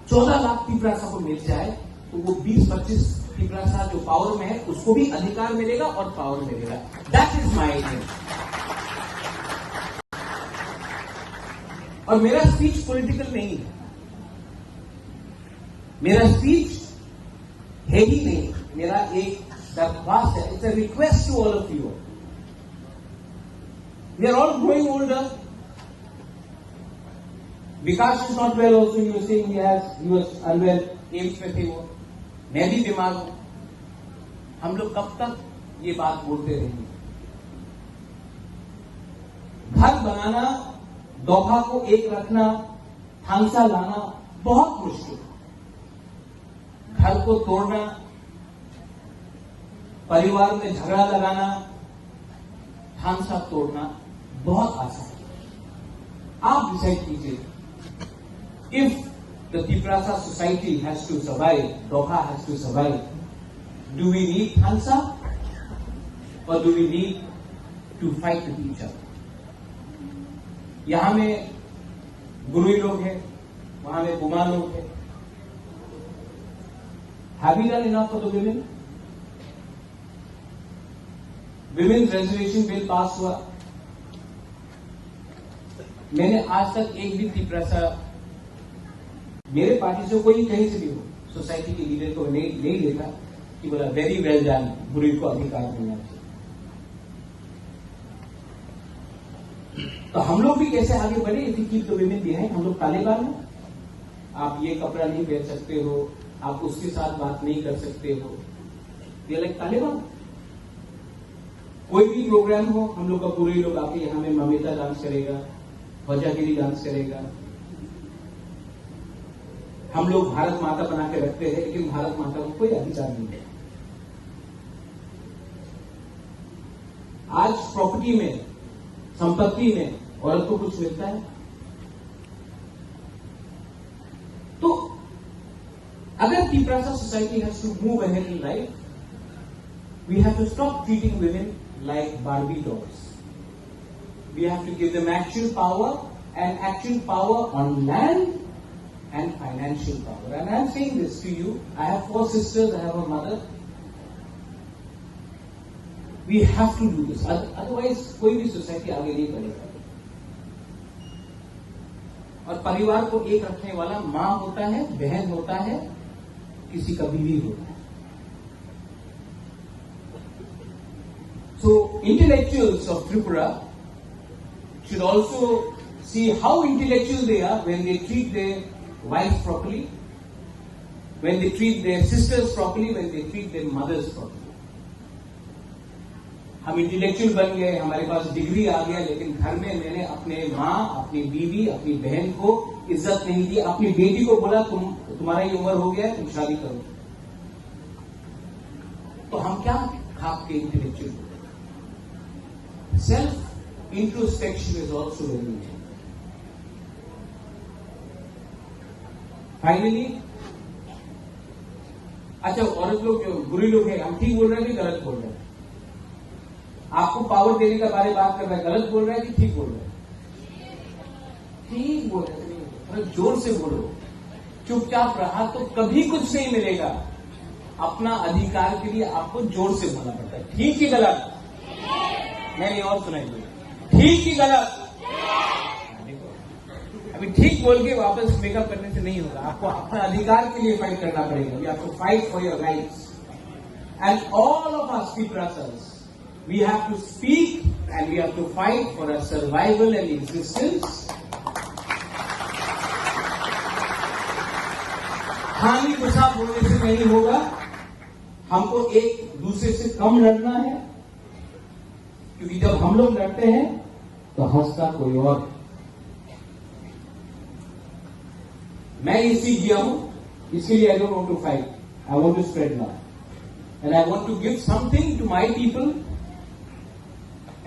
14 लाख त्रिपुरा को मिल जाए तो वो 20-25 त्रिपुरा जो पावर में है उसको भी अधिकार मिलेगा और पावर मिलेगा। That is my idea. और मेरा स्पीच पॉलिटिकल नहीं है, मेरा स्पीच है ही नहीं, मेरा एक दरख्वास्त है। It's a request to all of you. We are all growing older. Vikas is not well also, you saying he was unwell, AIIMS में थे वो। मैं भी बीमार हूं। हम लोग कब तक ये बात बोलते रहेंगे? घर बनाना, दोहा को एक रखना, थांसा लाना बहुत मुश्किल। घर को तोड़ना, परिवार में झगड़ा लगाना, थांसा तोड़ना बहुत आसान है। आप डिसाइड कीजिए। If the Tripura society has to survive, दोहा has to survive, do we need थांसा और do we need to fight with each other? यहां में गुरुई लोग हैं, वहां में बुमा लोग हैं। Have we done enough for the women? Women's reservation bill पास हुआ। मैंने आज तक एक भी त्रिपुरा मेरे पार्टी से कोई कहीं से भी हो, सोसाइटी के लीडर को नहीं देखा कि बोला वेरी वेल डन, गुरु को अधिकार मिलना चाहिए। तो हम लोग भी कैसे आगे बढ़े? If you keep the women behind, हम लोग तालिबान हैं। आप ये कपड़ा नहीं पहन सकते हो, आप उसके साथ बात नहीं कर सकते हो, ये लाइक तालिबान। कोई भी प्रोग्राम हो, हम लोग का पूरे लोग आके यहां में ममिता डांस करेगा, वजागिरी डांस करेगा। हम लोग भारत माता बना के रखते हैं, लेकिन भारत माता को कोई अधिकार नहीं है। आज प्रॉपर्टी में, संपत्ति में औरत को कुछ मिलता है? तो Agar Tiprasa society has to move ahead in life, we have to stop treating women like Barbie dolls. We have to give them actual power on land and financial power. And I am saying this to you. I have 4 sisters, I have a mother. We have to do this. Otherwise, कोई भी society आगे नहीं बढ़ेगा. और परिवार को एक रखने वाला माँ होता है, बहन होता है, किसी का बीवी होता है. So intellectuals of Tripura should also see how intellectual they are when they treat their wives properly, when they treat their sisters properly, when they treat their mothers properly. हम इंटेलेक्चुअल बन गए, हमारे पास डिग्री आ गया, लेकिन घर में मैंने अपने माँ, अपनी बीवी, अपनी बहन को इज्जत नहीं दी. अपनी बेटी को बोला तुम्हारा ये उम्र हो गया, तुम शादी करो. तो हम क्या खाप के intellectual? Self introspection is also very important. Finally, अच्छा, औरत लोग जो बुरी लोग हैं, हम ठीक बोल रहे हैं कि गलत बोल रहे हैं? आपको पावर देने का बारे बात कर रहा है, गलत बोल रहा है कि ठीक बोल रहा है? ठीक बोल रहे हैं. थोड़ा जोर से बोलो. चुपचाप रहा तो कभी कुछ नहीं मिलेगा. अपना अधिकार के लिए आपको जोर से बोलना पड़ता है. ठीक की गलत? मैंने और सुनाई. ठीक की गलत? अभी ठीक बोल के वापस मेकअप करने से नहीं होगा. आपको अपना अधिकार के लिए फाइट करना पड़ेगा. You have to fight for your rights. And all of us Tiprasas, we have to speak and we have to fight for our survival and existence. हानि गुस्सा बोलने से नहीं होगा. हमको एक दूसरे से कम लड़ना है, क्योंकि जब हम लोग लड़ते हैं तो हंसता कोई और. मैं ये सीख गया हूं, इसके लिए I don't want to fight. I want to spread love and I want to give something to my people.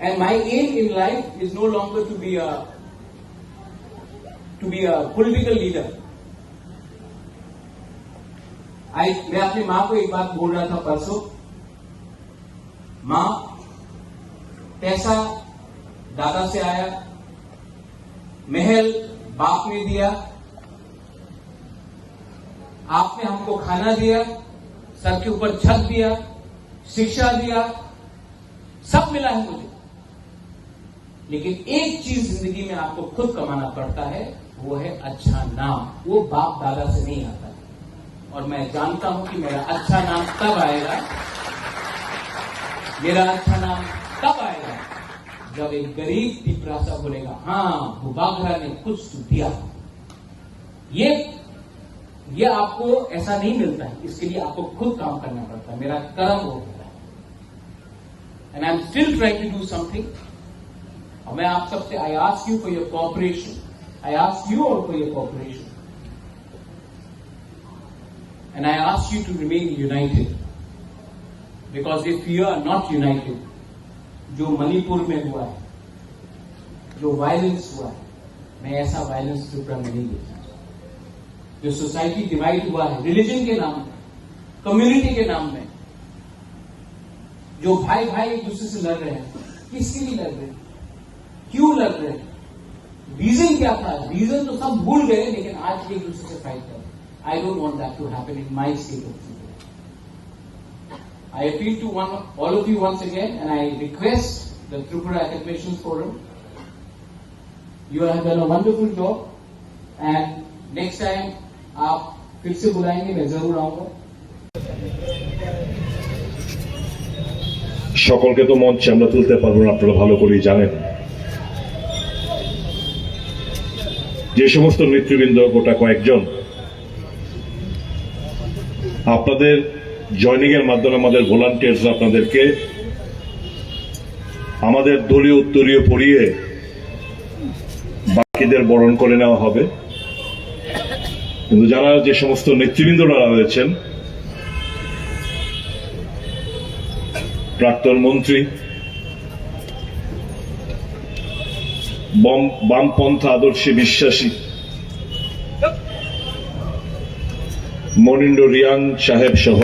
And my aim in life is no longer to be a political leader. मैं अपनी माँ को एक बात बोल रहा था परसों. माँ, पैसा दादा से आया, महल बाप ने दिया, आपने हमको खाना दिया, सर के ऊपर छत दिया, शिक्षा दिया, सब मिला है मुझे. लेकिन एक चीज जिंदगी में आपको खुद कमाना पड़ता है, वो है अच्छा नाम. वो बाप दादा से नहीं आता है. और मैं जानता हूं कि मेरा अच्छा नाम तब आएगा, मेरा अच्छा नाम तब आएगा जब एक गरीब Tiprasa बोलेगा, हाँ, बुबागरा ने कुछ तो दिया. ये आपको ऐसा नहीं मिलता है. इसके लिए आपको खुद काम करना पड़ता है. मेरा कर्म हो गया. And I am still trying to do something. और मैं आप सबसे I ask you for your cooperation. I ask you all for your cooperation. And I ask you to remain united, because if you are not united, जो मणिपुर में हुआ है, जो violence हुआ है, मैं ऐसा वायलेंस त्रिपुरा में नहीं देखा. जो सोसाइटी डिवाइड हुआ है रिलीजन के नाम में, कम्युनिटी के नाम में, जो भाई भाई एक दूसरे से लड़ रहे हैं, किसके लिए लड़ रहे हैं, क्यों लड़ रहे हैं, रीजन क्या था? रीजन तो सब भूल गए, लेकिन आज एक दूसरे से फाइट कर रहे हैं. I don't want that to happen in my state of Tripura. I appeal to all of you once again, and I request the Tripura Academicians Forum. You have done a wonderful job, and next time आप फिर से बुलाएंगे, मैं जरूर आऊंगा. সকলকে তো মঞ্চে আমরা তুলতে পারবো না, আপনারা ভালো করেই জানেন. যে সমস্ত নেতৃবৃন্দ গোটা কয়েকজন আপনাদের জয়নিং এর মাধ্যমে আমাদের ভলান্টিয়ার্স আপনাদেরকে আমাদের দলীয় উত্তরীয় পরিয়ে বাকিদের বরণ করে নেওয়া হবে. কিন্তু যারা যে সমস্ত নেতৃবৃন্দরা রয়েছেন, প্রাক্তন মন্ত্রী, বামপন্থা আদর্শে বিশ্বাসী, মনিন্দ্র রিয়াং সাহেব সহ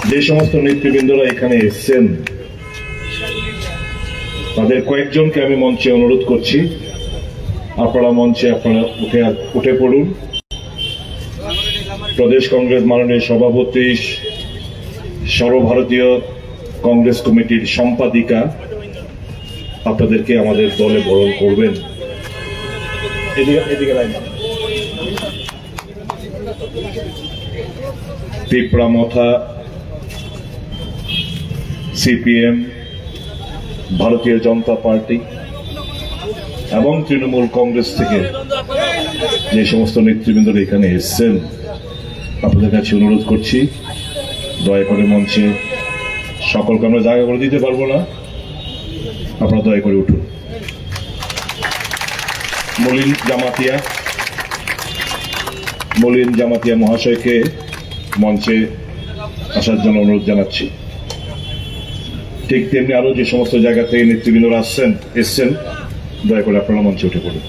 যে সমস্ত নেতৃবৃন্দরা এখানে এসেছেন তাদের কয়েকজনকে আমি মঞ্চে অনুরোধ করছি, আপনারা মঞ্চে উঠে পড়ুন। প্রদেশ কংগ্রেস মাননীয় সভাপতি, সর্বভারতীয় কংগ্রেস কমিটির সম্পাদিকা আপনাদেরকে আমাদের দলে বরণ করবেন। পিপড়া মথা সিপিএম, ভারতীয় জনতা পার্টি এবং তৃণমূল কংগ্রেস থেকে যে সমস্ত নেতৃবৃন্দরা এখানে এসেছেন আপনাদের কাছে অনুরোধ করছি, দয়া করে মঞ্চে সকলকে আমরা জায়গা করে দিতে পারবো না, আপনারা দয়া করে উঠুন। মলিন জামাতিয়া মহাশয়কে মঞ্চে আসার জন্য অনুরোধ জানাচ্ছি। ঠিক তেমনি আরো যে সমস্ত জায়গা থেকে নেতৃবৃন্দরা এসছেন দয়া করে আপনারা মঞ্চে উঠে পড়ুন।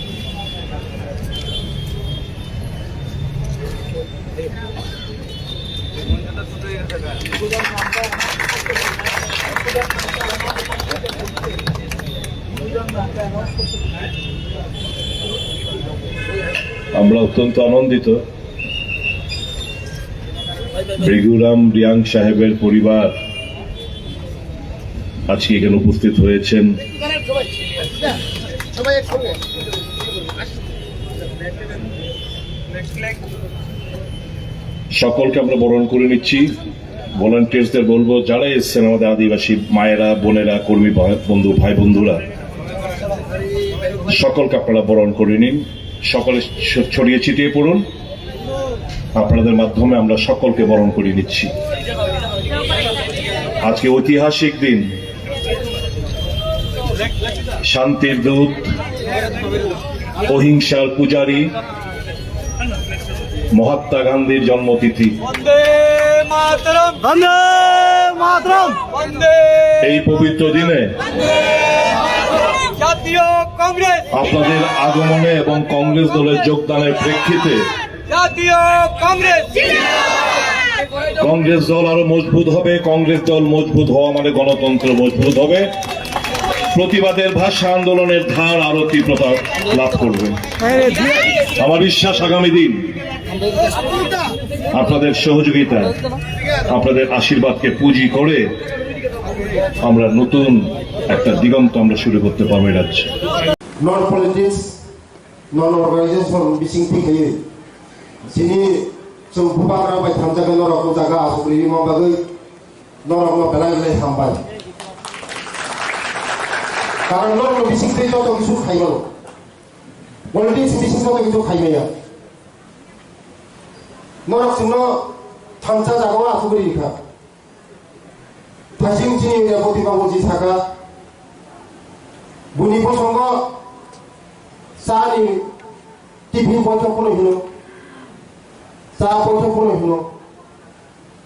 আমরা অত্যন্ত আনন্দিত ভৃগুরাম রিয়াং সাহেবের পরিবার আজকে এখানে উপস্থিত হয়েছেন। সকলকে আমরা বরণ করে নিচ্ছি। ভলান্টিয়ার্সদের বলবো, যারা এসছেন আমাদের আদিবাসী মায়েরা, বোনেরা, কর্মী বন্ধু, ভাই বন্ধুরা, সকলকে আপনারা বরণ করে নিন। সকলে ছড়িয়ে ছিটিয়ে পড়ুন। আপনাদের মাধ্যমে আমরা সকলকে বরণ করে নিচ্ছি। আজকে ঐতিহাসিক দিন, শান্তির দূত, অহিংসার পূজারী মহাত্মা গান্ধীর জন্মতিথি। এই পবিত্র দিনে জাতীয় কংগ্রেস আপনাদের আগমনে এবং কংগ্রেস দলের যোগদানের প্রেক্ষিতে কংগ্রেস দল আরো মজবুত হবে। কংগ্রেস দল মজবুত হওয়া মানে গণতন্ত্র মজবুত হবে। প্রতিবাদের ভাষা আন্দোলনের ধার আরো তীব্রতা লাভ করবে। আমার বিশ্বাস আগামী দিন আপনাদের সহযোগিতা, আপনাদের আশীর্বাদকে পুঁজি করে আমরা নতুন একটা দিগন্ত আমরা শুরু করতে পারবো এই রাজ্যে। নন পলিটিক্স, নন অর্গানাইজেশন বিচিং ফিখে যিনি जों बुबाग्राबाय थामजागोन नरकनो जागा आसुग्रिनि माबागै नरकनो बेलाय बेलाय थांबाय कारण नरकनो बिसिं फै जत किछु खाइबाल पलिटिक्स बिसिं जत किछु खाइनाया नरक सिंनो थामजा जागा आसुग्रिखा थासिं जिनि प्रतिबाबुजि थागा बुनि प्रसंग सानि टिफिन बयठकखौनो होनो चा बयठकखौनो होनो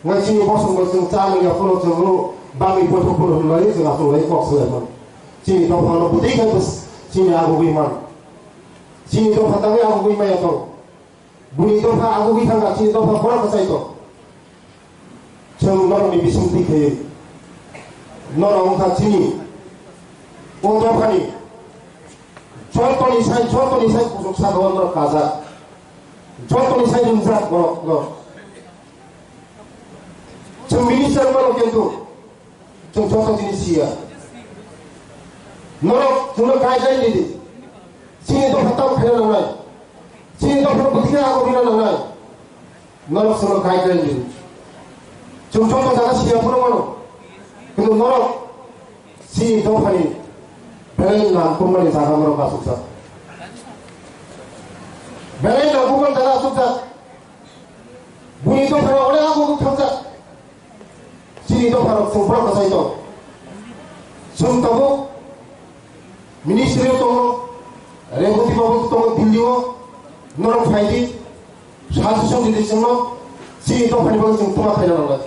मानसिनि प्रसंगजों चा लोंग्राखौनो जों बाङै बयठकखौनो होननानै जों आसुग्राय बक्सलायमोन जोंनि दंफांनो बुदैखायबो जोंनि आगुगैमान जोंनि दंफां दाङै आगुगै माया दं बुनि दंफां आगुगै थांगा जोंनि दंफां खराखौ जाय दं जों नरकनि बिसिं फैखायो नरक खाथिनि बन्दखानि जतनि साइ कुसुकसा दङ काजा जतनि साइ रुमजा ग जों मिनिस्टार मानो किन्तु जों जत जिनिस सिया नरक जोंनो गाइडलाइन दिदि जोंनि दफाताव खायना लांनाय जोंनि दफाताव बोथिया आगबिना लांनाय नरक जोंनो गाइडलाइन दिदि जों जत जागा सियाफोर मानो किन्तु नरक जोंनि दफानि बेलाय नामखौमानि जागा मानो आसुकसा बेलाय नामखौमानि जागा आसुकसा बुनि दफायाव अले आगबो थांजा जोंनि दफायाव जों फरायसाय दं जों दाबो मिनिस्ट्रियाव दङ रेबती बाबु दङ दिल्लीयाव नरक फायदि सासुसन दिदिजोंनो जोंनि दफानिबो जों फुङा फायना लांबाय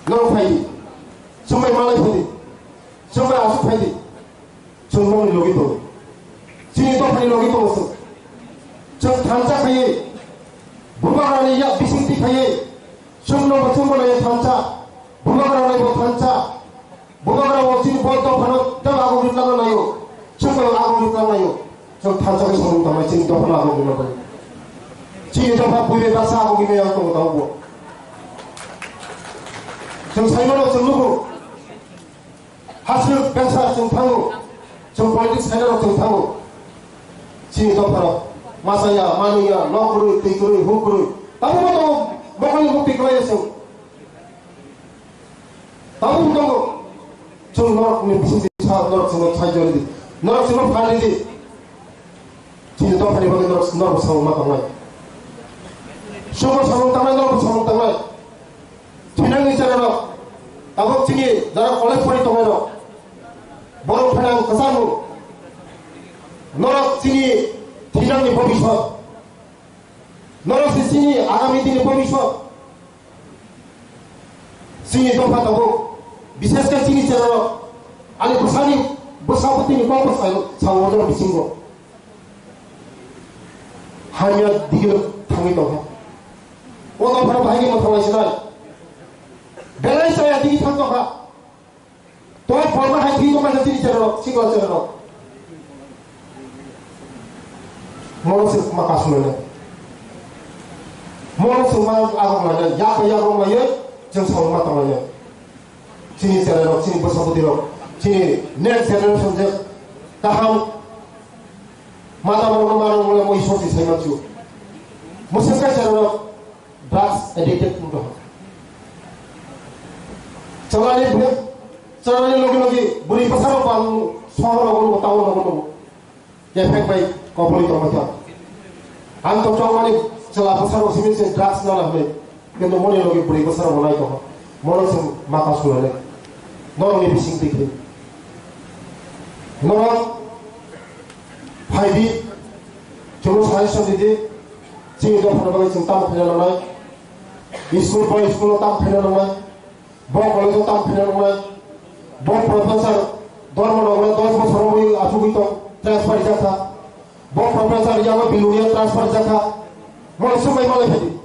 नरक फायदि जोंबाय मालाय फायदि जोंबाय आसु फायदि जों न'नि लगि दङ जोंनि दफानि लगि दङ जों 단자 가이 무방하니 야 비승티 가이 숨노 숨노의 단자 무방하니 뭐 단자 무방하고 지금 뭐또 바로 떠가고 있다나요 정말 하고 있다나요 저 단자가 성공 담아 지금 또 하고 있는 거 지금 저 바쁘게 다 사고 기면 또 나오고 저 살면은 저 누구 하수력 변사 정타고 저 πολιτik 살면은 정타고 지금 또 바로 마사야 마누야 너그르 띠그르 후그르 나무도 먹을 먹기 그래서 나무도 저 너는 무슨 차 너는 저 차이저리 너는 저 팔리지 지금 또 팔리 먹는 너는 사고 막아 쇼가 사고 땅에 너는 사고 땅에 지난 있잖아 아버지기 나랑 콜레 포리 동에로 머로 파랑 가사무 너랑 지니 디랑니 법이셔 너랑 시신이 아가미디니 법이셔 신이 똑같다고 미세스가 신이 있잖아 아니 부산이 부사부터니 ቋቋ 사오더라 미친 거 하면 니가 당했다고 해 오늘 바로 바이기 못하고 있으나 내가 있어야 니가 당도가 또 벌만 한 뒤도 가서 신이 있잖아 신고 왔잖아 모노스 막 가수면은 모노스 막 아고만은 야고마요 정성 맞다마요 진이 세례로 진이 버서부디로 진이 내 세례로 선제 다함 마다마로 마로 몰래 뭐 이소지 세마주 무슨 까지로 drugs addicted 거 저라니 로기 무리 버서로 방 소하라고 따오라고 야 팩바이 거부리 도마타 안토 정만이 저 앞서로 시민세 드락스 나라면 근데 모니 로기 부리 버서로 보나이 거 모노스 마카수라네 너는 비싱티크 너는 파이비 저로 사이선디디 지금도 하나가 지금 땀 패려나나 스쿨 보이 스쿨로 땀 패려나나 뭐 걸려도 땀 패려나나 뭐 프로페서 dormono dos bosoro moy afugi to transfer jaka bo professor yawa biluya transfer jaka mo sumay mala fedi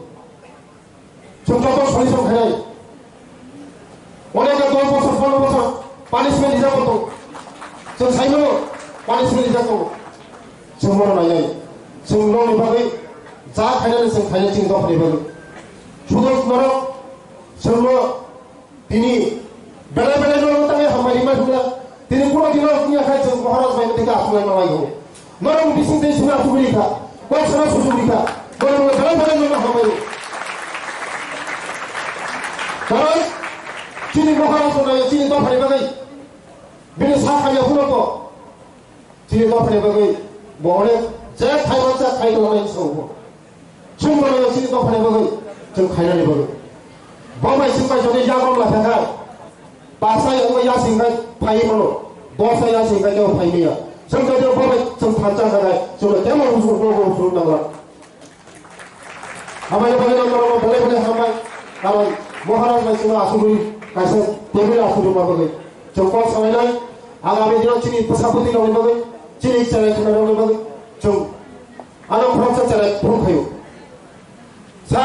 chumto to solution khay oneka dos bosor 15 bosor punishment hijab to so saimo punishment hijab to sumoro na yai sumno ni bagai ja khayna sing khayna ching do phri bagai judos noro sumno tini bela bela no tangi hamari ma dula তিনি পুরো দিন নিয়ে খাইছেন মহারাজ ভাই থেকে আসলে নয় গো নরম বিসিং দেই শুনা সুবিধা খা কোন সরা সুবিধা কোন বড় বড় জন্য হবে কারণ চিনি মহারাজ নয় চিনি তো ফাড়ি বাগাই বিনে সা খাইয়া পুরো তো চিনি তো ফাড়ি বাগাই বড়ে যে খাইবাচা খাইলো নাই সব সুমনে চিনি তো ফাড়ি বাগাই जों খাইনানি বলো বাবাই সিংবাই যদি জাগম লা থাকা पासा yang ya singkai pai mono dosa ya singkai jo pai dia sangka jo babai sing thanca kai sudah demo usul usul nangla amai bagai nangla boleh boleh sampai kalau moharan mai sima asuri kaisa tebil asuri bagai jongko samai nai agami dino chini pasaputi nang bagai chini chare chana nang bagai jong ano proses chare phun khayo sa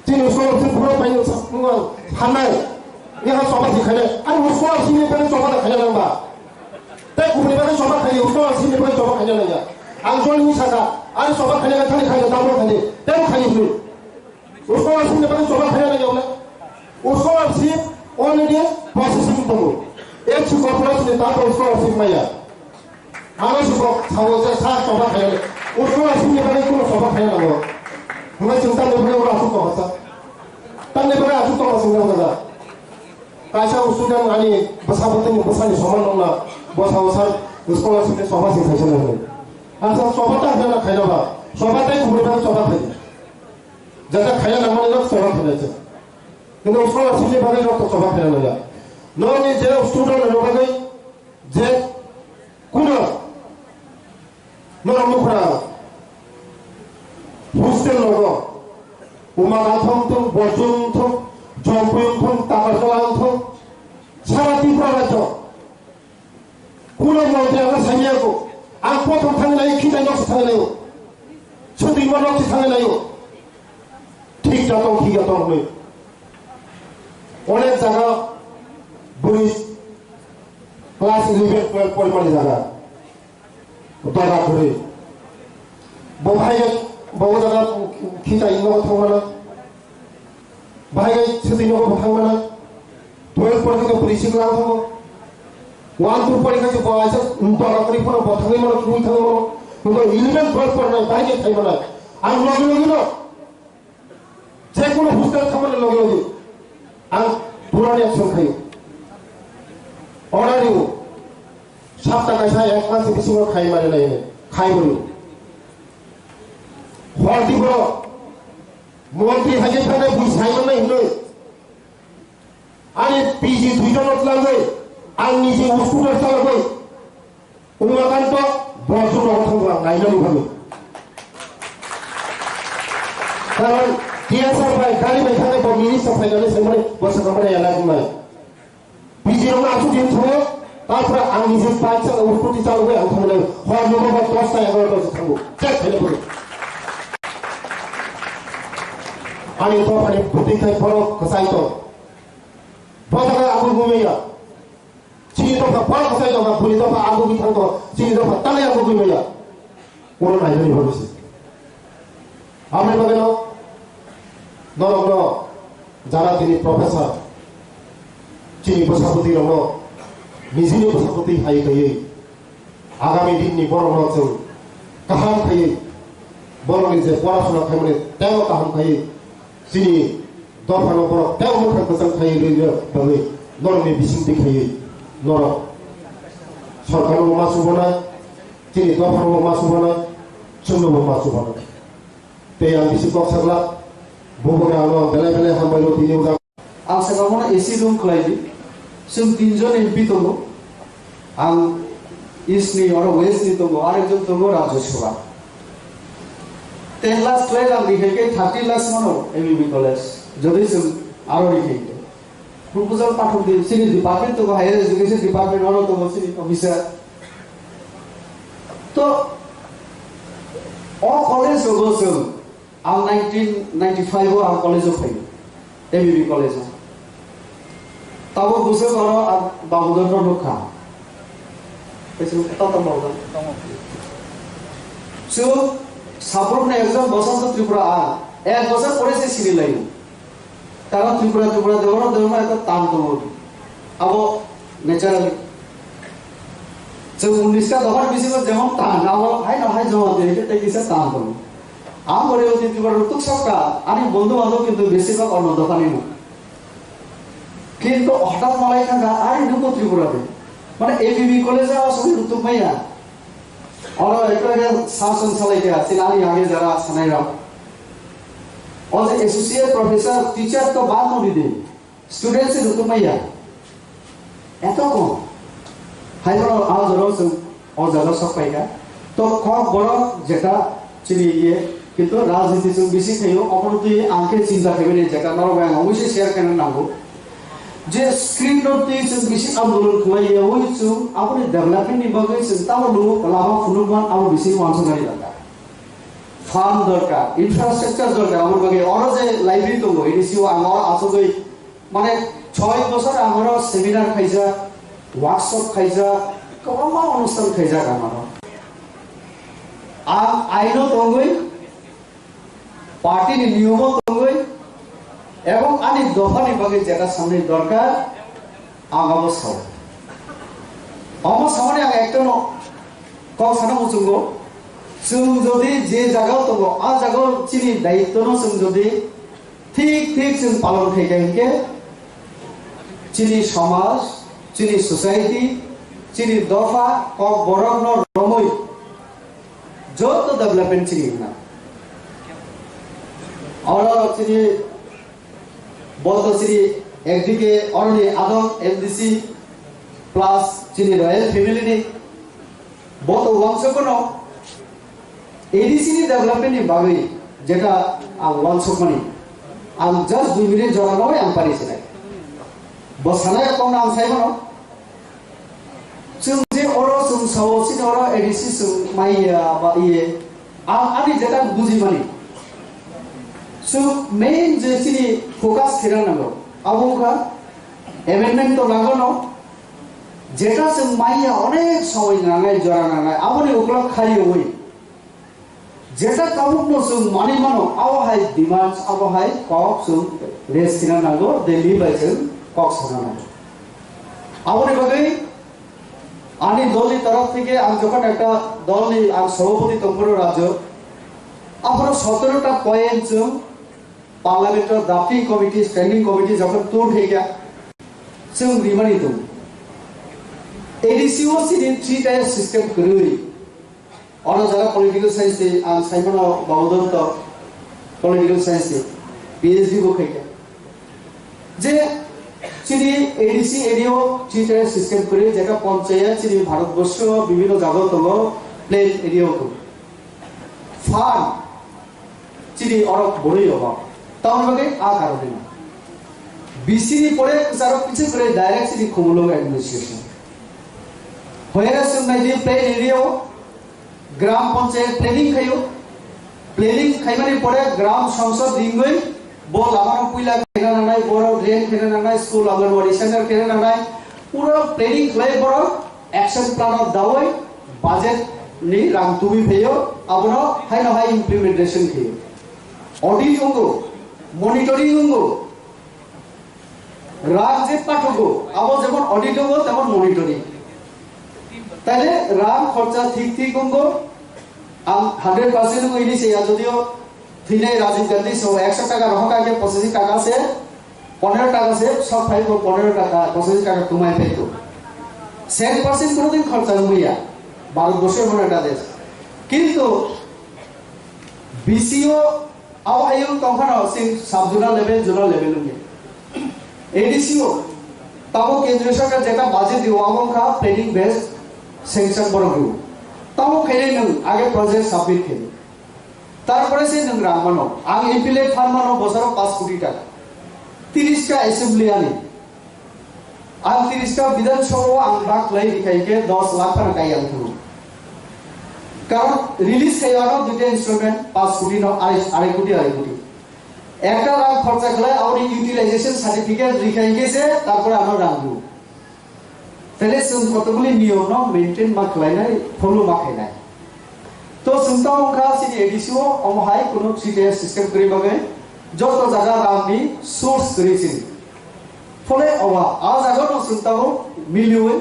chini usul phun pai nang hanai यहाँ sofa दिखाने अरे उसको सीने पर sofa दिखाने लगा तय कुपने पर सोफा खाने उसको सीने पर सोफा खाने लगा आंसुल नहीं सका अरे सोफा खाने का खाने खाने दामों खाने तय खाने फिर उसको सीने पर सोफा खाने लगा बोले उसको सीप ऑलरेडी प्रोसेसिंग तो एक चीज़ कॉर्पोरेट ने ताकि उसको सीप में या आगे उसको सावों से साथ सोफा खाने उसको सीने पर एक सोफा खाने लगा हमें चिंता नहीं पड़े वो आंसू तो हंसा तब नहीं पड़े आंसू तो हंसने लगा काशा उसुदान आनी बसाबतनी बसानी समान नंगला बसा बसा उसको असने सोफा से खाइसे नंगले आसा सोफा ता खाइलाबा सोफा ताई कुबुरबा सोफा खाइ जता खाइला नंगले न सोफा खाइছে কিন্তু उसको असने बारे न तो सोफा खाइला नंगला ननि जे स्टूडेंट नबागै जे कुनो नरम मुखरा हॉस्टेल नगो उमा गाथम तो बजुम तो 정부용통 따가서랑통 사라티 프라가죠 कुनो मोटे का समिया को आपको तो थाने नहीं खींचा जो थाने नहीं Sudah mana sih tangan ayo. Tik jatuh nih. Oleh jaga buris kelas 11, 12 pun mana jaga. Utara buris. Bawa jaga kita ini orang tahu mana. Bahaya sudah orang tahu mana. 12 pun kita buris kelas tahu. 1, 2 pun kita bawa aja. Utara buris pun bawa tahu mana kita tahu mana. Untuk 11, 12 pun bahaya tahu mana. Ang lagi no. Saya pun husnul tahu mana lagi. Ang pulang yang sengkai. Orang itu, sabta saya yang masih semua kai mana ini, kai bulu. Horti bro, menteri haji pada busai mana ini. Ani PG 2 tahun lagi, ani si usku bersalah lagi. Umakan to, bosor orang tua, ngai lalu kami. Kalau dia sampai kali mereka pemilih sampai kali semua bos kamera yang lagi mai. Bijiro masuk dia semua, tapi angin sempat sang urut di calu yang kamu lagi. Kalau mau buat tos saya kalau tos tunggu, cek ini dulu. Ani itu ani putih kai poro kesai to. Bagaimana aku gumeya? Ciri to poro kesai to, putih to aku bitang to, ciri to tali aku gumeya. Orang lain ini bagus. Apa yang bagaimana? No, jara tini profesor, cini pesaputih rono, nizini pesaputih hai kaya, agami din ni borong langsung, kaham kaya, borong ni je pora suna kaya mana, teo kaham kaya, sini dua pano borong, teo muka kesang kaya dia bagi, nor ni bising di kaya, nor, sarkan lo masuk mana, cini dua pano lo masuk mana, cuma lo masuk mana, teo yang bising kok sebelah. Bukan Allah, bela-bela hamba lo tini udah. Ang sekarang AC room keladi, sem 3 John MP tunggu, ang East ni orang West ni tunggu, ada John tunggu Rajya Sabha. 10 lakhs 12 ang dikhe 30 lakhs mana ABB college, jadi sem aro dikhe. Proposal pathok di sini department tunggu higher education department orang tunggu sini officer. To all college logo sem. Ang 1995 वो ang college of fame, ABB college में. तब वो दूसरे बारों अब बाबूदर रो लोग खां. ऐसे में तो बाबूदर. So सापुर ने exam बसंत त्रिपुरा आ, एक बसंत पढ़े से सीरी लाइन. कारण त्रिपुरा देवरा एक ताम तो मोड़. अब वो नेचुरली. जब 19 का दफा बिसी में जमाम ताम, ना वो हाई जमाम दे के तक इसे ताम करो. आम बड़े होती थी बड़े रुतुक सबका आनी बंधु बांधव किंतु बेसी का और नौदफानी में किंतु हठात मलाई का आनी नुको त्रिपुरा पे माने ABB कॉलेज है और सभी रुतुक में यार और एक बार शासन चले गया सिनारी आगे जरा सनाई रहा और एसोसिएट प्रोफेसर टीचर तो बात नहीं दे स्टूडेंट से रुतुक में यार ऐसा कौन हाई बड़ा आज जरूर से और जरूर सब पाएगा तो कौन बड़ा जगह चलिए ये किंतु राजनीति से बिसी थयो अपनोती आंखे चिंता केबेने जका नरो बांग अवश्य शेयर करन नांगो जे स्क्रीन नोटी से बिसी आंदोलन खुलाय ओइ सु अपने डेवलपमेंट नि बगै चिंता लो लामा फुनुमान आबो बिसी वांस गरि दरकार फार्म दरकार इंफ्रास्ट्राक्चर दरकार आमर बगै और जे लाइब्रेरी तो एडिसिओ आमर आसगै माने 6 বছর आमर सेमिनार खाइजा वर्कशॉप खाइजा कबमा अनुष्ठान खाइजा आमर आइनो तंगै पार्टी नि नियम तंगै एवं आनी दफानि बगे जेटा सामने दरकार आगामो साव आमो सामने आं एकटनो क साना मुचुंगो जों जदि जे जागाव तंगो आ जागाव चिनि दायित्वनो जों जदि ठीक जों पालन खाइके चिनि समाज चिनि सोसाइटी चिनि दफा क बरन रमै जत डेभलपमेंट चिनि ना और चिनि बोलतो चिनि एकदिके अलरेडी आदम एमडीसी प्लस चिनि रॉयल फैमिली नि बोलतो वंशकोनो एडीसी नि डेभलपमेंट नि बागै जेटा आं वंशकोनि आं जस्ट 2 मिनिट जरानो आं पारिसिनाय बसानाय कोन आं साइबनो जों जे अरो जों सावसिन अरो एडीसी जों माइया बा इये आनी जेटा बुझी मानी सो मेन जे सिनी फोकस खेरा नगो अब का एमेंडमेंट तो लागो नो जेटा से माइया अनेक समय नांगाय जरा नांगाय आबने उकला खाई होई जेटा काबुक नो सो मानी मानो आव हाय डिमांड्स आव हाय कॉक सो रेस किना नांगो दिल्ली बाइसन कॉक सना नांगो आबने बगै आनी दलनि तरफ থেকে আমি যখন একটা দলনি আর সভাপতি তম্বর রাজ্য আপনারা 17টা পয়েন্ট পার্লামেন্টের ড্রাফটিং কমিটি স্ট্যান্ডিং কমিটি যখন তোর হয়ে গিয়া जों रिमानि दं एडिसिओ सिनि 3 टायर सिस्टम करै अन जरा पॉलिटिकल साइंस दे आं साइमन बाउदन तो पॉलिटिकल साइंस दे पीएचडी को खैके जे सिनि एडिसी एडिओ 3 टायर सिस्टम करै जेका पंचायत सिनि भारतवर्ष विभिन्न जागा दङ प्लेन एरिया को फार्म सिनि अरब बड़ै हबा ताउन बगे आ कारणे बीसीनी पड़े सारो पीछे करे डायरेक्ट सिटी खुमलोग एडमिनिस्ट्रेशन होएरा सुननाय the plain area gram panchayat planning खायो प्लानिंग खाइमानि पड़े ग्राम संसद रिंगै बो लामानो पुइला खेना नानाय बरो ड्रेन खेना नानाय स्कुल आंगनवाड़ी सेंटर खेना नानाय पूरा प्लानिंग खाय बरो एक्शन प्लान दावै बजेट नि रां तुबि फेयो आबनो हाय न हाय इम्प्लीमेंटेशन खेयो ऑडिट होंगो मॉनिटरिंग होंगो राज्य पाठको अब যেমন অডিট হবো তেমন মনিটরিং তাহলে রাম খরচা ঠিক ঠিক হবো আম 100% को इनी से या যদিও থিনে রাজীব গান্ধী 100 টাকা রহকা के 85 টাকা से 15 টাকা से सब फाइल को 15 টাকা 85 টাকা তোমায় পেতো 100% কোনদিন খরচা হইয়া ভারতবর্ষের মনে একটা দেশ কিন্তু বিসিও আওয়ায়ুম তখন সিং সাব জোনাল লেভেল में एडीसीओ ताबो केंद्र सरकार जेटा बाजेट दियो आमों का प्लानिंग बेस्ड सेंक्शन बरगु ताबो खेले नों आगे प्रोजेक्ट सबमिट खेले तारपरे से नों रामानो आं एमपीले फार्म मानो बसरो 5 कोटी टाका 30 का असेंबली आनी आं 30 का विधानसभा आं बाक लाई दिखाई के 10 लाख का काई आं थु कारण रिलीज खायानो दुटे इंस्ट्रूमेंट 5 कोटी नो 2.5 कोटी একটা রাং খরচা করে আর ইউটিলাইজেশন সার্টিফিকেট লিখাই গেছে তারপরে আমরা রাখবো তাহলে जों কতগুলি নিয়ম ন মেইনটেইন মা খাইনাই ফলো মা খাইনাই তো চিন্তা মুখা সিনি এডিসিও অমহাই কোনো সিটিএস সিস্টেম করি বাবে যত জায়গা রামনি সোর্স করেছি ফলে অবা আ জায়গা ন চিন্তাও মিলিওই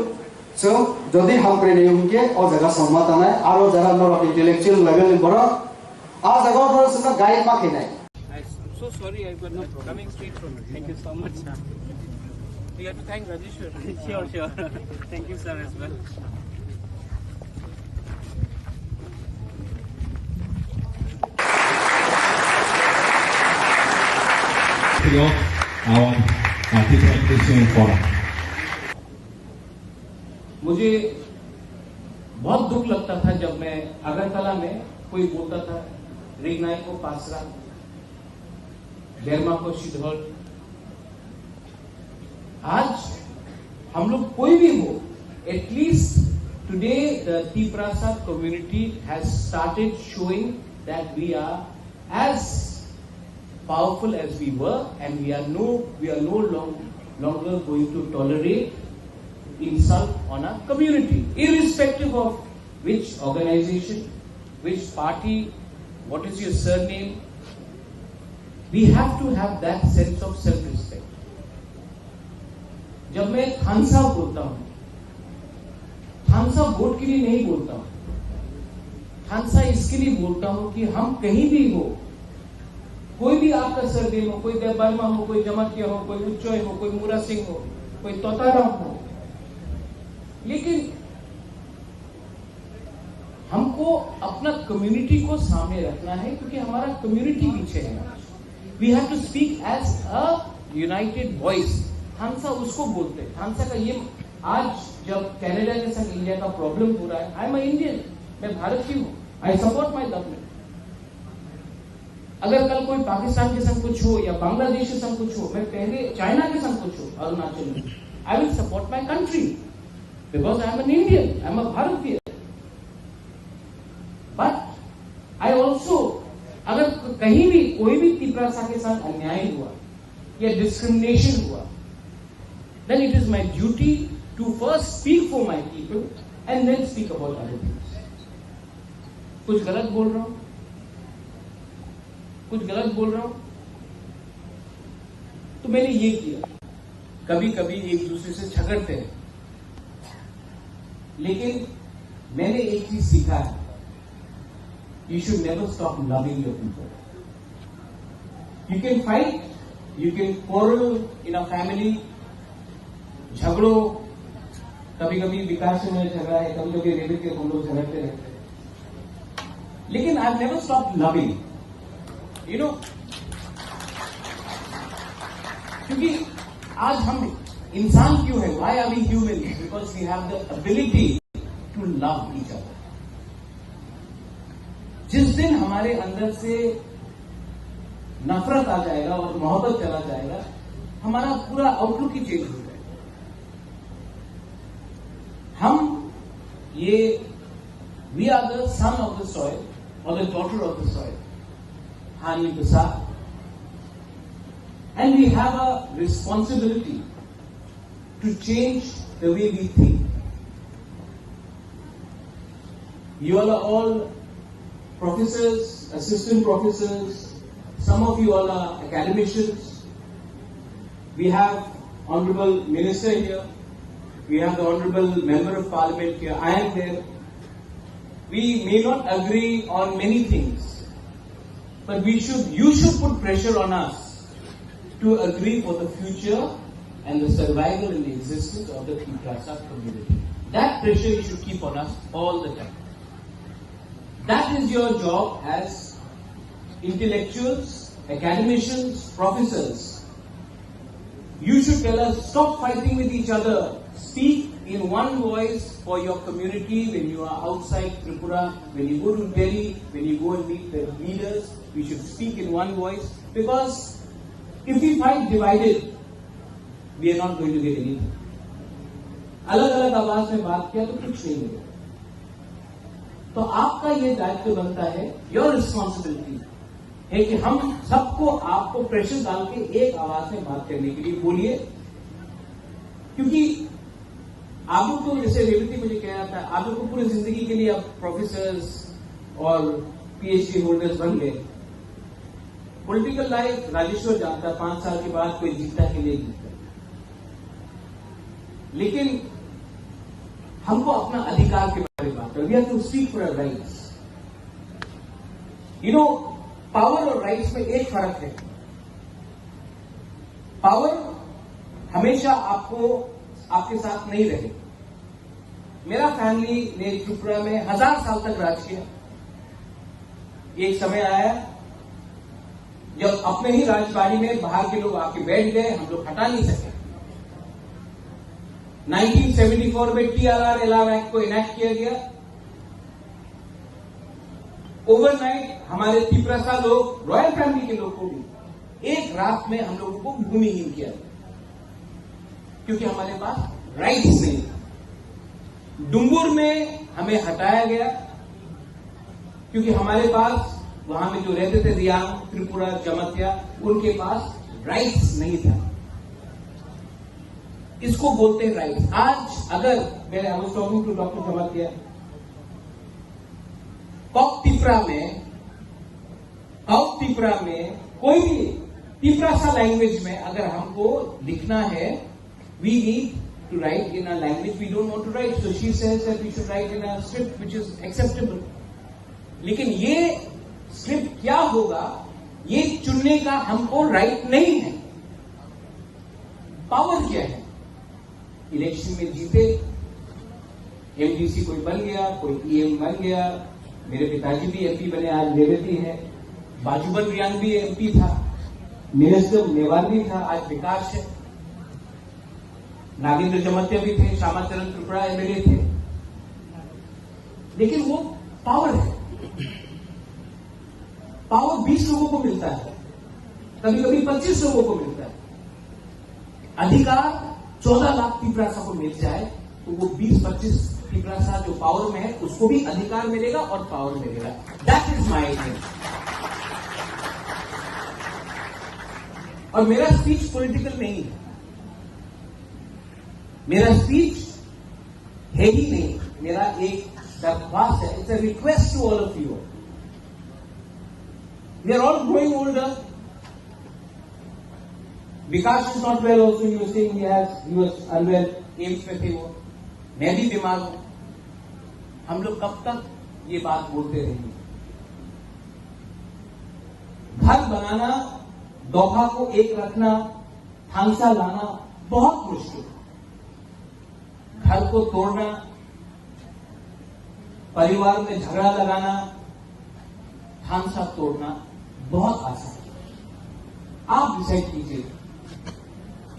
जों যদি হামপ্রে নেউকে অ জায়গা সমাধানাই আর যারা নর ইন্টেলেকচুয়াল লেভেল বড় আ জায়গা নর চিন্তা গাইড মা খাইনাই So sorry, I've got no problem. Coming straight from it. Thank you so much. You have to thank Rajeshwar. Sure. Thank you, sir, as well. Our anti-corruption forum. मुझे बहुत दुख लगता था जब मैं अगरतला में कोई बोलता था रिगनाई को पासरा डेरमा को शिधौल आज हम लोग कोई भी हो at least today the Tiprasad community has started showing that we are as powerful as we were and we are no longer going to tolerate insult on our community irrespective of which organization, which party, what is your surname. We have to have that sense of self-respect. जब मैं थानसा बोलता हूं, थानसा vote के लिए नहीं बोलता हूं, थानसा इसके लिए बोलता हूं कि हम कहीं भी हो, कोई भी आपका सरनेम हो, कोई देवबर्मा हो, कोई जमातिया हो, कोई उच्चोय हो, कोई मूरा सिंह हो, कोई तोताराम हो, लेकिन हमको अपना कम्युनिटी को सामने रखना है क्योंकि हमारा कम्युनिटी पीछे है. We have to speak as a united voice. थानसा उसको बोलते हैं. थानसा का ये आज जब कनाडा के संग इंडिया का प्रॉब्लम हो रहा है, आई एम इंडियन, मैं भारत की हूँ, आई सपोर्ट माई गवर्नमेंट. अगर कल कोई पाकिस्तान के संग कुछ हो या बांग्लादेश के संग कुछ हो, मैं पहले चाइना के संग कुछ हो अरुणाचल में, I will support my country because I am an Indian, I am a भारतीय. But आई ऑल्सो, अगर कहीं भी कोई भी तिपरासा के साथ अन्याय हुआ या डिस्क्रिमिनेशन हुआ, then it is my duty to first speak for my people and then speak about other things. कुछ गलत बोल रहा हूं? कुछ गलत बोल रहा हूं? तो मैंने ये किया। कभी कभी एक दूसरे से झगड़ते हैं, लेकिन मैंने एक चीज सीखा है, you should never stop loving your people. You can fight, you can quarrel in a family, झगड़ो, कभी कभी विकास से मेरा झगड़ा है, कभी कभी रेबिट के हम लोग झगड़ते रहते हैं, लेकिन I never stop loving, you know, क्योंकि आज हम इंसान क्यों है? Why are we human? Because we have the ability to love each other. जिस दिन हमारे अंदर से नफरत आ जाएगा और मोहब्बत चला जाएगा, हमारा पूरा आउटलुक ही चेंज हो जाएगा। हम ये we are the son of the soil और the daughter of the soil, हानि प्रसाद, and we have a responsibility to change the way we think. You all are all professors, assistant professors, some of you all are academicians. We have Honorable Minister here. We have the Honorable Member of Parliament here. I am there. We may not agree on many things, but you should put pressure on us to agree for the future and the survival and the existence of the Tiprasa community. That pressure you should keep on us all the time. That is your job as intellectuals, academicians, professors. You should tell us, stop fighting with each other. Speak in one voice for your community when you are outside Tripura, when you go to Delhi, when you go and meet the leaders. We should speak in one voice, because if we fight divided, we are not going to get anything. अलग-अलग आवाज में बात किया तो कुछ नहीं मिलेगा। तो आपका ये दायित्व बनता है, योर रिस्पॉन्सिबिलिटी है कि हम सबको आपको प्रेशर डाल के एक आवाज में बात करने के लिए बोलिए, क्योंकि आप लोग तो, जैसे रेवती मुझे कह रहा था, आप लोग को पूरी जिंदगी के लिए अब प्रोफेसर्स और पीएचडी होल्डर्स बन गए। पॉलिटिकल लाइफ राजेश्वर जानता, 5 साल के बाद कोई जीता के लिए जीता, लेकिन हमको अपना अधिकार के बारे में बात करें। We have to speak for our rights. You know, power और राइट्स में एक फर्क है। पावर हमेशा आपके साथ नहीं रहे। मेरा फैमिली ने त्रिपुरा में 1000 साल तक राज किया। एक समय आया जब अपने ही राजबाड़ी में बाहर के लोग आके बैठ गए, हम लोग हटा नहीं सके। 1974 में TRR LR एक्ट को इनैक्ट किया गया। ओवरनाइट हमारे तिपरासा लोग, रॉयल फैमिली के लोग को भी एक रात में हम लोगों को भूमिहीन किया, क्योंकि हमारे पास राइट्स नहीं था। डुंगुर में हमें हटाया गया, क्योंकि हमारे पास वहां में जो रहते थे रियांग, त्रिपुरा, जमतिया, उनके पास राइट्स नहीं था। इसको बोलते हैं राइट्स। आज अगर मैं I was talking to doctor Jamatia, कॉक तिपरा में कोई भी तिपरासा लैंग्वेज में अगर हमको लिखना है, we need to write in a language we don't want to write, so she says that we should write in a script which is acceptable. लेकिन ये स्क्रिप्ट क्या होगा, ये चुनने का हमको राइट नहीं है। पावर क्या है? इलेक्शन में जीते, एमडीसी कोई बन गया, कोई ईएम बन गया। मेरे पिताजी भी एमपी बने, आज रेवती है। बाजूबन रियांग भी एमपी था, मिनिस्टर मेवार भी था, आज विकास है। नागेंद्र जमतिया भी थे, श्यामाचरण त्रिपुरा एमएलए थे। लेकिन वो पावर है। पावर 20 लोगों को मिलता है, कभी कभी 25 लोगों को मिलता है। अधिकार 14 लाख तिपरासा को मिल जाए तो वो 20-25 त्रिपुरा जो पावर में है उसको भी अधिकार मिलेगा और पावर मिलेगा। That is my aim. और मेरा स्पीच पॉलिटिकल नहीं है, मेरा स्पीच है ही नहीं, मेरा एक दरख्वास्त है, it's a request to all of you. We are all growing older. Vikas is not well also, you saying he was unwell, AIIMS में थे वो, मैं भी बीमार हूं। हम लोग कब तक ये बात बोलते रहेंगे? घर बनाना, दोहा को एक रखना, थांसा लाना बहुत मुश्किल। घर को तोड़ना, परिवार में झगड़ा लगाना, थांसा तोड़ना बहुत आसान है। आप डिसाइड कीजिए।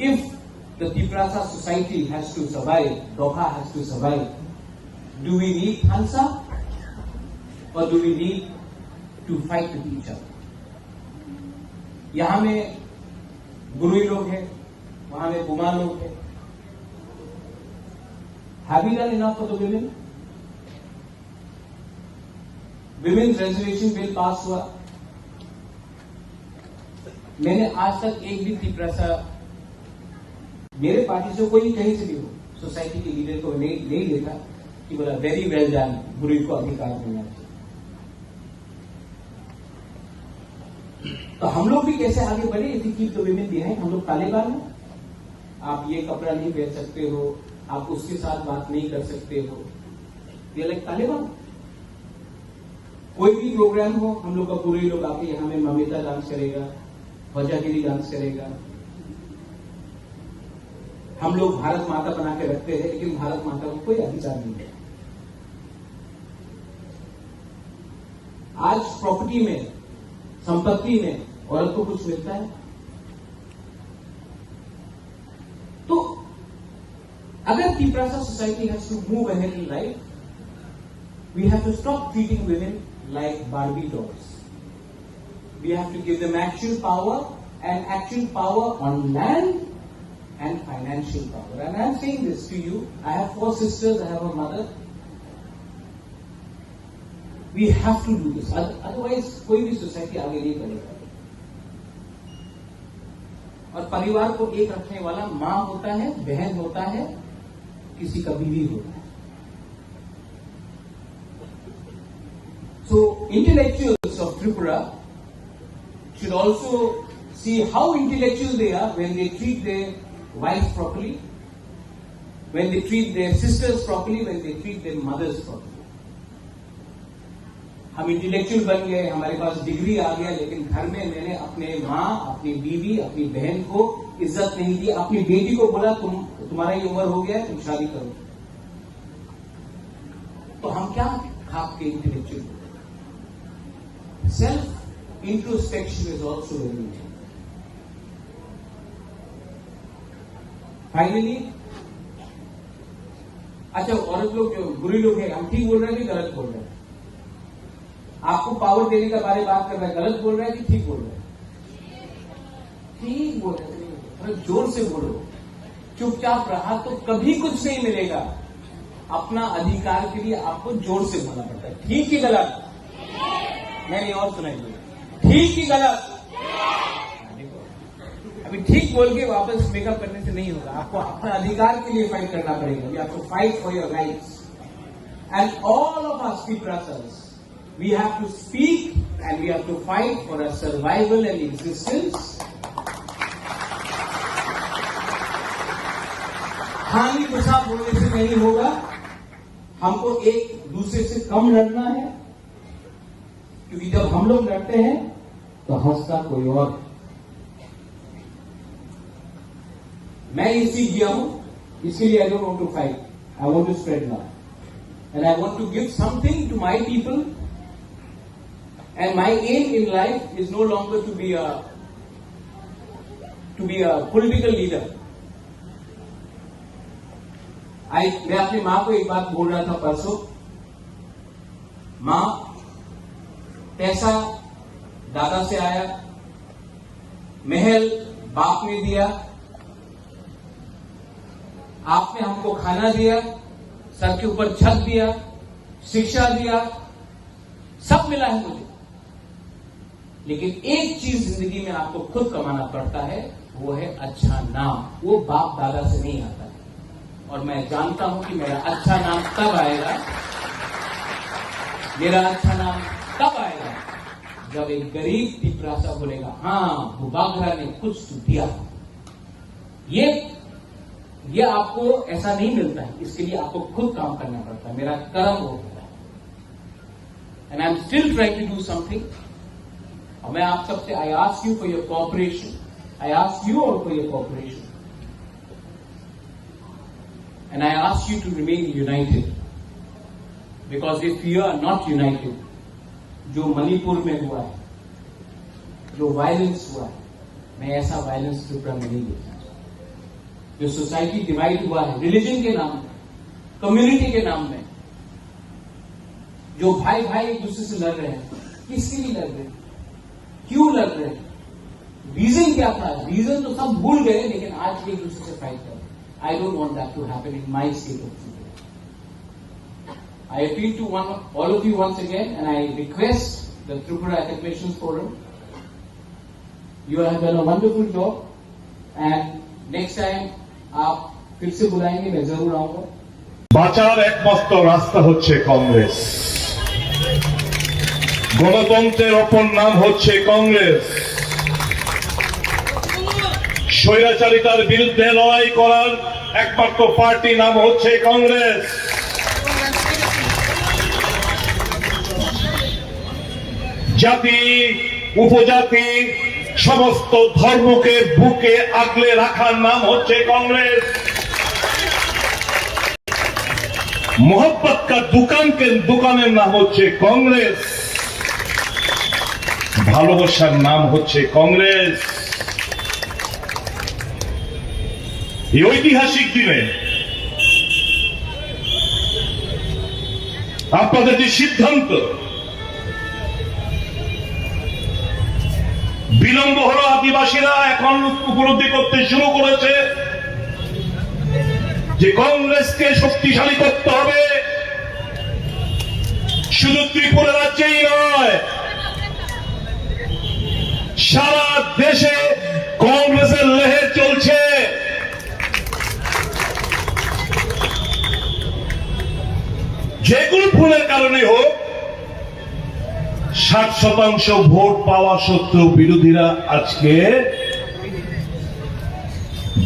If the Tiprasa society has to survive, Doha has to survive, do we need Hansa or do we need to fight with each other? यहां में गुरुई लोग हैं, वहां में बुमा लोग हैं। Have we done enough for the women? Women's reservation bill पास हुआ। मैंने आज तक एक भी त्रिपुरा मेरे पार्टी से कोई कहीं से भी हो, सोसाइटी के लीडर को नहीं देखा कि बोला वेरी वेल डन, बुरी को अधिकार मिलना चाहिए। तो हम लोग भी कैसे आगे बढ़े? If you keep the women behind, हम लोग तालिबान हैं। आप ये कपड़ा नहीं पहन सकते हो, आप उसके साथ बात नहीं कर सकते हो, ये लाइक तालिबान। कोई भी प्रोग्राम हो, हम लोग का पूरे लोग आके यहां में ममिता डांस करेगा, वजागिरी डांस करेगा। हम लोग भारत माता बना के रखते हैं, लेकिन भारत माता को कोई अधिकार नहीं है। आज प्रॉपर्टी में, संपत्ति में औरत को कुछ मिलता है? तो अगर Tripura society has to move ahead in life, we have to stop treating women like Barbie dolls. We have to give them actual power, and actual power on land and financial power. And I am saying this to you. I have 4 sisters, I have a mother. We have to do this. Otherwise, कोई भी society आगे नहीं बढ़ेगा। और परिवार को एक रखने वाला मां होता है, बहन होता है, किसी का बीवी होता है। So, intellectuals of Tripura should also see how intellectual they are when they treat their wives properly, when they treat their sisters properly, when they treat their mothers properly. हम इंटेलेक्चुअल बन गए, हमारे पास डिग्री आ गया, लेकिन घर में मैंने अपने माँ, अपनी बीवी, अपनी बहन को इज्जत नहीं दी। अपनी बेटी को बोला तुम्हारा ये उम्र हो गया, तुम शादी करो। तो हम क्या खाप के intellectual? Self introspection is also very important. Finally, अच्छा औरत लोग जो बुरी लोग हैं, हम ठीक बोल रहे हैं कि गलत बोल रहे हैं? आपको पावर देने का बारे बात कर रहा है, गलत बोल रहा है कि ठीक बोल रहा है? ठीक बोल रहे हैं। थोड़ा जोर से बोलो। चुपचाप रहा तो कभी कुछ नहीं मिलेगा। अपना अधिकार के लिए आपको जोर से बोलना पड़ता है। ठीक कि गलत? मैंने और सुनाई, ठीक कि गलत? अभी ठीक बोल के वापस मेकअप करने से नहीं होगा। आपको अपना अधिकार के लिए फाइट करना पड़ेगा। You have to fight for your rights. And all of us त्रिपुरासर्स, we have to speak and we have to fight for a survival and existence. हानि गुस्सा बोलने से नहीं होगा। हमको एक दूसरे से कम लड़ना है, क्योंकि जब हम लोग लड़ते हैं तो हंसता कोई और। मैं ये सीख गया हूं, इसके लिए I don't want to fight, I want to spread love and I want to give something to my people. And my aim in life is no longer to be a political leader. मैं अपनी मां को एक बात बोल रहा था परसों, मां, पैसा दादा से आया, महल बाप ने दिया, आपने हमको खाना दिया, सर के ऊपर छत दिया, शिक्षा दिया, सब मिला है मुझे। लेकिन एक चीज जिंदगी में आपको खुद कमाना पड़ता है, वो है अच्छा नाम। वो बाप दादा से नहीं आता है। और मैं जानता हूं कि मेरा अच्छा नाम तब आएगा, मेरा अच्छा नाम तब आएगा जब एक गरीब पिपरासा बोलेगा, हाँ बुबागरा ने कुछ तो दिया। ये आपको ऐसा नहीं मिलता है, इसके लिए आपको खुद काम करना पड़ता है। मेरा कर्म वो होता है, and I am still trying to do something. और मैं आप सबसे, I ask you for your cooperation, I ask you all for your cooperation, and I ask you to remain united, because if you are not united, जो मणिपुर में हुआ है, जो violence हुआ है, मैं ऐसा वायलेंस त्रिपुरा में नहीं देखा। जो सोसाइटी डिवाइड हुआ है रिलीजन के नाम में, कम्युनिटी के नाम में, जो भाई भाई एक दूसरे से लड़ रहे हैं, किसके लिए लड़ रहे हैं, क्यों लड़ रहे हैं, रीजन क्या था? रीजन तो सब भूल गए, लेकिन आज भी एक दूसरे से फाइट कर रहे हैं। I don't want that to happen in my state of Tripura. I appeal to all of you once again, and I request the Tripura Academicians Forum. You have done a wonderful job, and next time आप फिर से बुलाएंगे, मैं जरूर आऊंगा। বাঁচার একমাত্র রাস্তা হচ্ছে কংগ্রেস। গণতন্ত্রের অপর নাম হচ্ছে কংগ্রেস। স্বৈরাচারিতার বিরুদ্ধে লড়াই করার একমাত্র পার্টি নাম হচ্ছে কংগ্রেস। জাতি উপজাতি সমস্ত ধর্মকে বুকে আগলে রাখার নাম হচ্ছে কংগ্রেস। मोहब्बत का दुकाনের নাম হচ্ছে কংগ্রেস। ভালোবাসার নাম হচ্ছে কংগ্রেস। এই ঐতিহাসিক দিনে আপনাদের যে সিদ্ধান্ত, বিলম্ব হলো, আদিবাসীরা এখন উপলব্ধি করতে শুরু করেছে যে কংগ্রেসকে শক্তিশালী করতে হবে। শুধু ত্রিপুরা রাজ্যেই নয়, সারা দেশে কংগ্রেসের লহর চলছে। যে কোনো ভুলের কারণে হোক, 60% ভোট পাওয়া সত্ত্বেও বিরোধীরা আজকে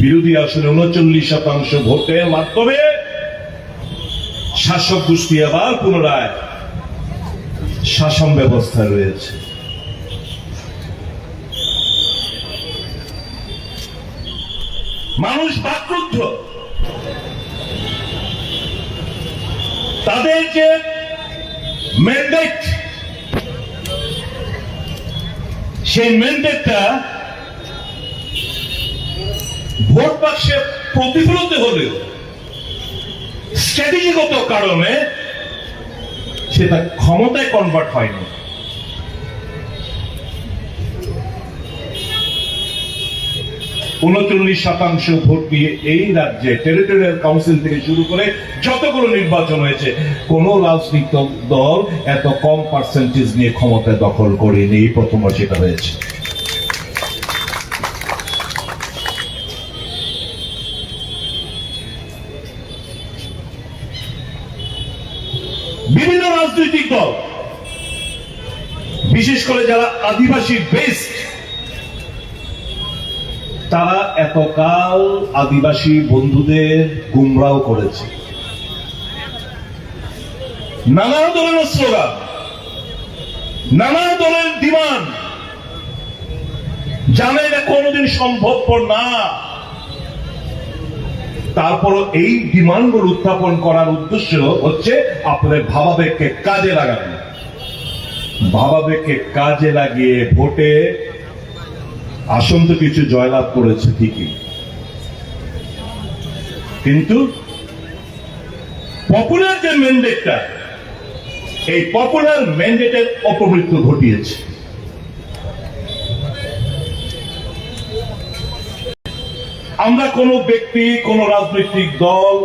বিরোধী আসলে 39% ভোটের মাধ্যমে শাসক গোষ্ঠী আবার পুনরায় শাসন ব্যবস্থায় রয়েছে। মানুষ বাকরুদ্ধ। তাদের যে ম্যান্ডেট, সেই ম্যান্ডেটটা ভোট বাক্সে প্রতিফলিত হলেও স্ট্র্যাটেজিগত কারণে সেটা ক্ষমতায় কনভার্ট হয়নি। ,39% ভোট নিয়ে এই রাজ্যে টেরিটোরিয়াল কাউন্সিল থেকে শুরু করে যতগুলো নির্বাচন হয়েছে, কোন রাজনৈতিক দল এত কম পার্সেন্টেজ নিয়ে ক্ষমতা দখল করেনি। প্রথমবার সেটা হয়েছে। বিভিন্ন রাজনৈতিক দল, বিশেষ করে যারা আদিবাসী বেসড, তারা এতকাল আদিবাসী বন্ধুদের গুমরাহ করেছে। নানা ধরনের স্লোগান, নানা ধরনের ডিমান্ড, জানে এটা কোনোদিন সম্ভবপর না। তারপর এই ডিমান্ডগুলো উত্থাপন করার উদ্দেশ্য হচ্ছে আপনাদের ভাবাবেগকে কাজে লাগানো। ভাবাবেগকে কাজে লাগিয়ে ভোটে আসন তো কিছু জয়লাভ করেছে ঠিকই, কিন্তু পপুলার যে ম্যান্ডেটটা, এই পপুলার ম্যান্ডেটের অপমৃত্যু ঘটিয়েছে। আমরা কোন ব্যক্তি, কোন রাজনৈতিক দল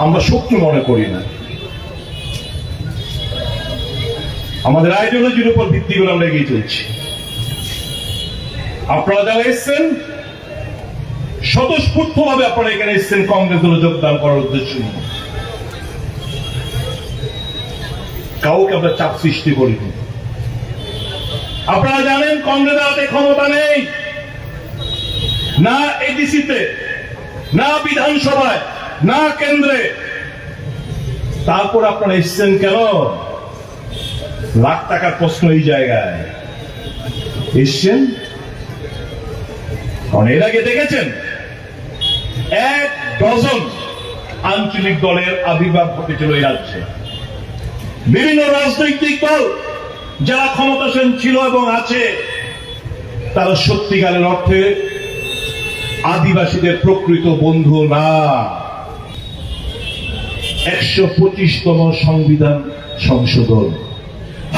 আমরা শত্রু মনে করি না। আমাদের আইডিওলজির উপর ভিত্তি করে আমরা এগিয়ে চলছি। আপনারা যারা এসছেন স্বতঃস্ফূর্তভাবে আপনারা এখানে এসছেন কংগ্রেস দলে যোগদান করার উদ্দেশ্য নিয়ে। কাউকে আমরা চাপ সৃষ্টি করিনি। আপনারা জানেন কংগ্রেসের হাতে ক্ষমতা নেই, না এডিসিতে, না বিধানসভায়, না কেন্দ্রে। তারপর আপনারা এসছেন কেন? লাখ টাকার প্রশ্ন এই জায়গায় এসছেন কারণ এর আগে দেখেছেন 1 ডজন আঞ্চলিক দলের আবির্ভাব ঘটেছিল এই রাজ্যে। বিভিন্ন রাজনৈতিক দল যারা ক্ষমতাসীন ছিল এবং আছে তারা সত্যিকারের অর্থে আদিবাসীদের প্রকৃত বন্ধু না। 125তম সংবিধান সংশোধন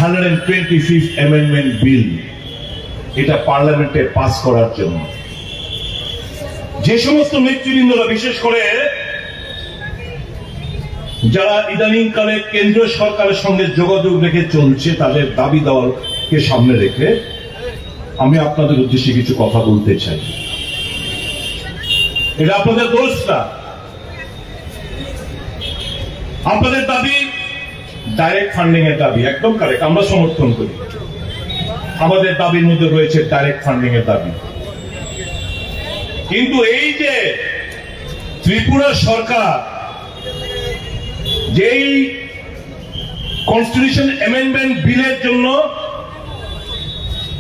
125th অ্যামেন্ডমেন্ট বিল, এটা পার্লামেন্টে পাস করার জন্য যে সমস্ত নেতৃবৃন্দরা, বিশেষ করে যারা ইদানিংকালে কেন্দ্রীয় সরকারের সঙ্গে যোগাযোগ রেখে চলছে, তাদের দাবি দেওয়াকে সামনে রেখে আমি আপনাদের উদ্দেশ্যে কিছু কথা বলতে চাই। এটা আপনাদের দোষ না। আপনাদের দাবি ডাইরেক্ট ফান্ডিং এর দাবি, একদম কারেক্ট, আমরা সমর্থন করি। আমাদের দাবির মধ্যে রয়েছে ডাইরেক্ট ফান্ডিং এর দাবি। কিন্তু এই যে ত্রিপুরা সরকার যেই কনস্টিটিউশন অ্যামেন্ডমেন্ট বিলের জন্য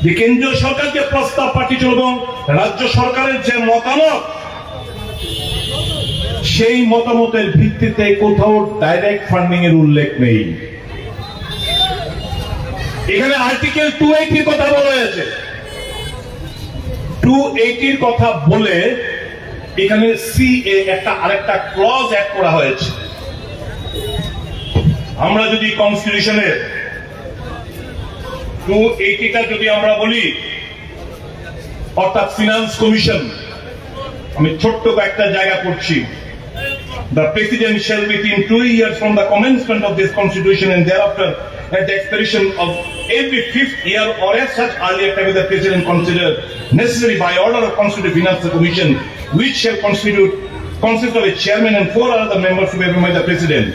যে কেন্দ্রীয় সরকারকে প্রস্তাব পাঠিয়েছিল এবং রাজ্য সরকারের যে মতামত, সেই মতামতের ভিত্তিতে কোথাও ডাইরেক্ট ফান্ডিং এর উল্লেখ নেই। এখানে আর্টিকেল 280 কথা বলা হয়েছে। 280 কথা বলে এখানে সিএ একটা আরেকটা ক্লজ অ্যাড করা হয়েছে। আমরা যদি কনস্টিটিউশনের 280টা যদি আমরা বলি, অর্থাৎ ফিনান্স কমিশন, আমি ছোট্ট একটা জায়গা করছি, the president shall within 2 years from the commencement of this constitution and thereafter at the expiration of every 5th year or as such earlier time the president considered necessary by order of constituted finance commission, which shall consist of a chairman and 4 other members to be appointed by the president.